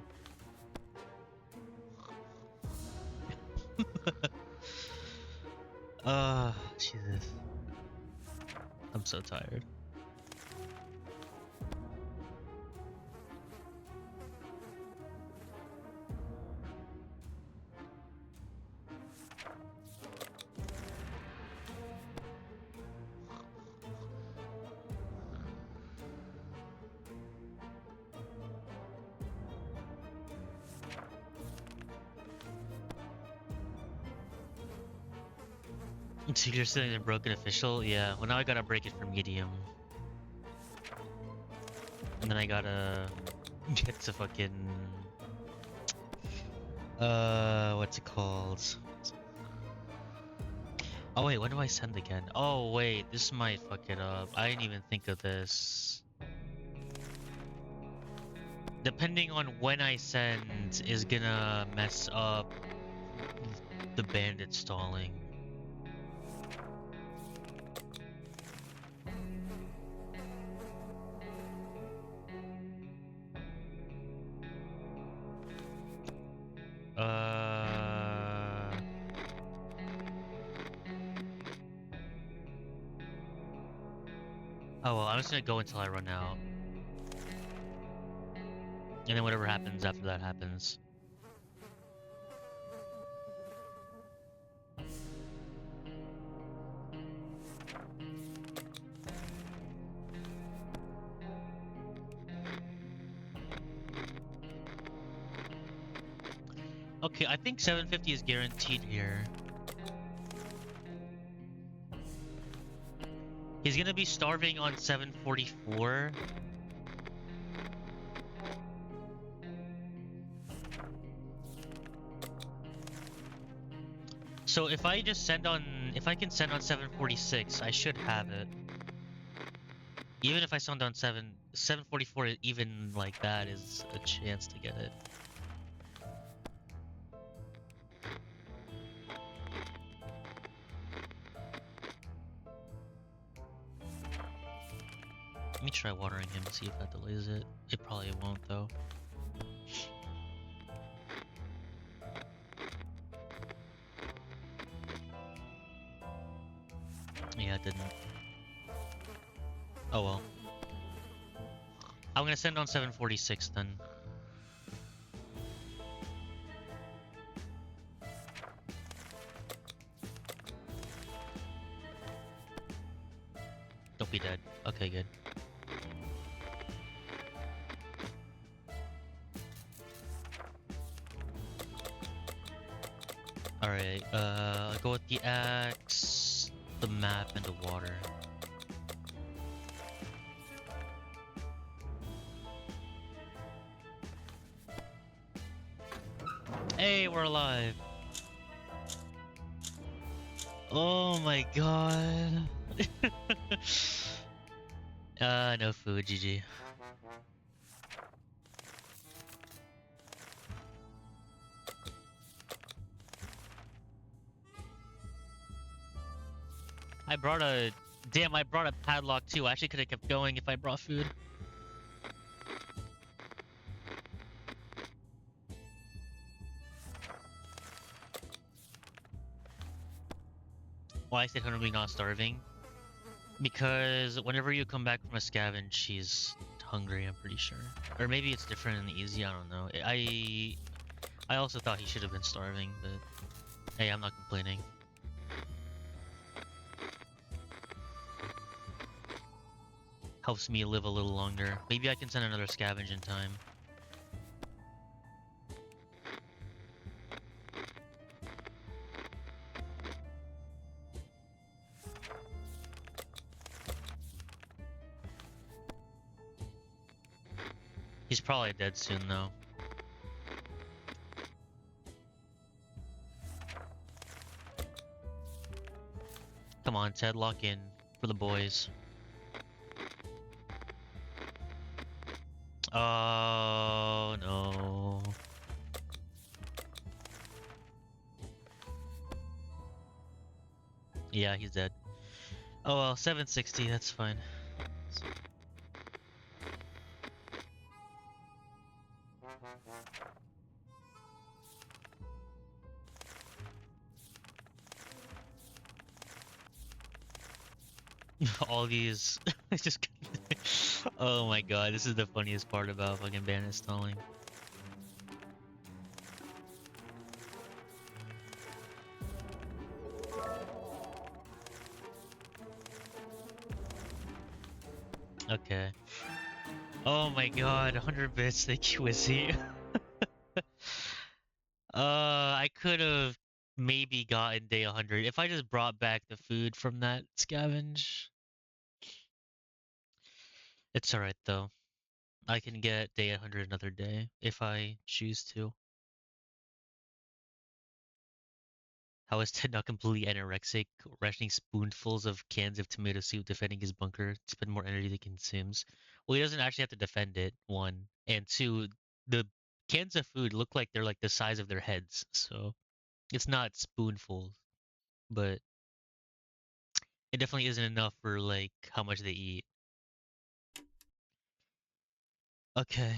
Jesus. I'm so tired. So you're sitting in broken official? Yeah, well now I gotta break it for medium. And then I gotta get to fucking... what's it called? Oh wait, when do I send again? Oh wait, this might fuck it up. I didn't even think of this. Depending on when I send is gonna mess up the bandit stalling. Oh well, I'm just gonna go until I run out. And then whatever happens after that happens. Okay, I think 750 is guaranteed here. He's gonna be starving on 744. So if I just send on, if I can send on 746, I should have it. Even if I send on 744, even like that is a chance to get it. Let me try watering him to see if that delays it. It probably won't though. Yeah, it didn't. Oh well. I'm gonna send on 746 then. Don't be dead. Okay, good. Alright, go with the axe, the map, and the water. Hey, we're alive. Oh my god. No food, GG. I brought a... Damn, I brought a padlock too. I actually could have kept going if I brought food. Why I said hungry, not starving? Because whenever you come back from a scavenge, she's hungry, I'm pretty sure. Or maybe it's different in the easy, I don't know. I also thought he should have been starving, but hey, I'm not complaining. Helps me live a little longer. Maybe I can send another scavenge in time. He's probably dead soon, though. Come on, Ted, lock in for the boys. Oh, no. Yeah, he's dead. Oh well, 760, that's fine. All these... just... Oh my god, this is the funniest part about fucking bandit stalling. Okay. Oh my god, 100 bits, thank you, Wizzy. I could have maybe gotten day 100 if I just brought back the food from that scavenge. It's alright though. I can get day 100 another day if I choose to. How is Ted not completely anorexic, rationing spoonfuls of cans of tomato soup, defending his bunker to spend more energy than he consumes? Well, he doesn't actually have to defend it, one. And two, the cans of food look like they're like the size of their heads, so it's not spoonfuls, but it definitely isn't enough for like how much they eat. Okay.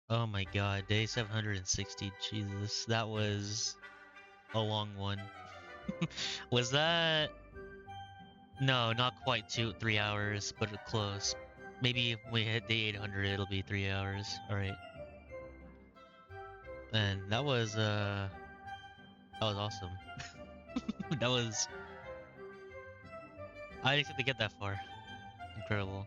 Oh my god, day 760, Jesus, that was a long one. Was that... No, not quite 3 hours, but close. Maybe when we hit day 800, it'll be 3 hours. Alright. And that was awesome. that was... I didn't expect to get that far. Incredible.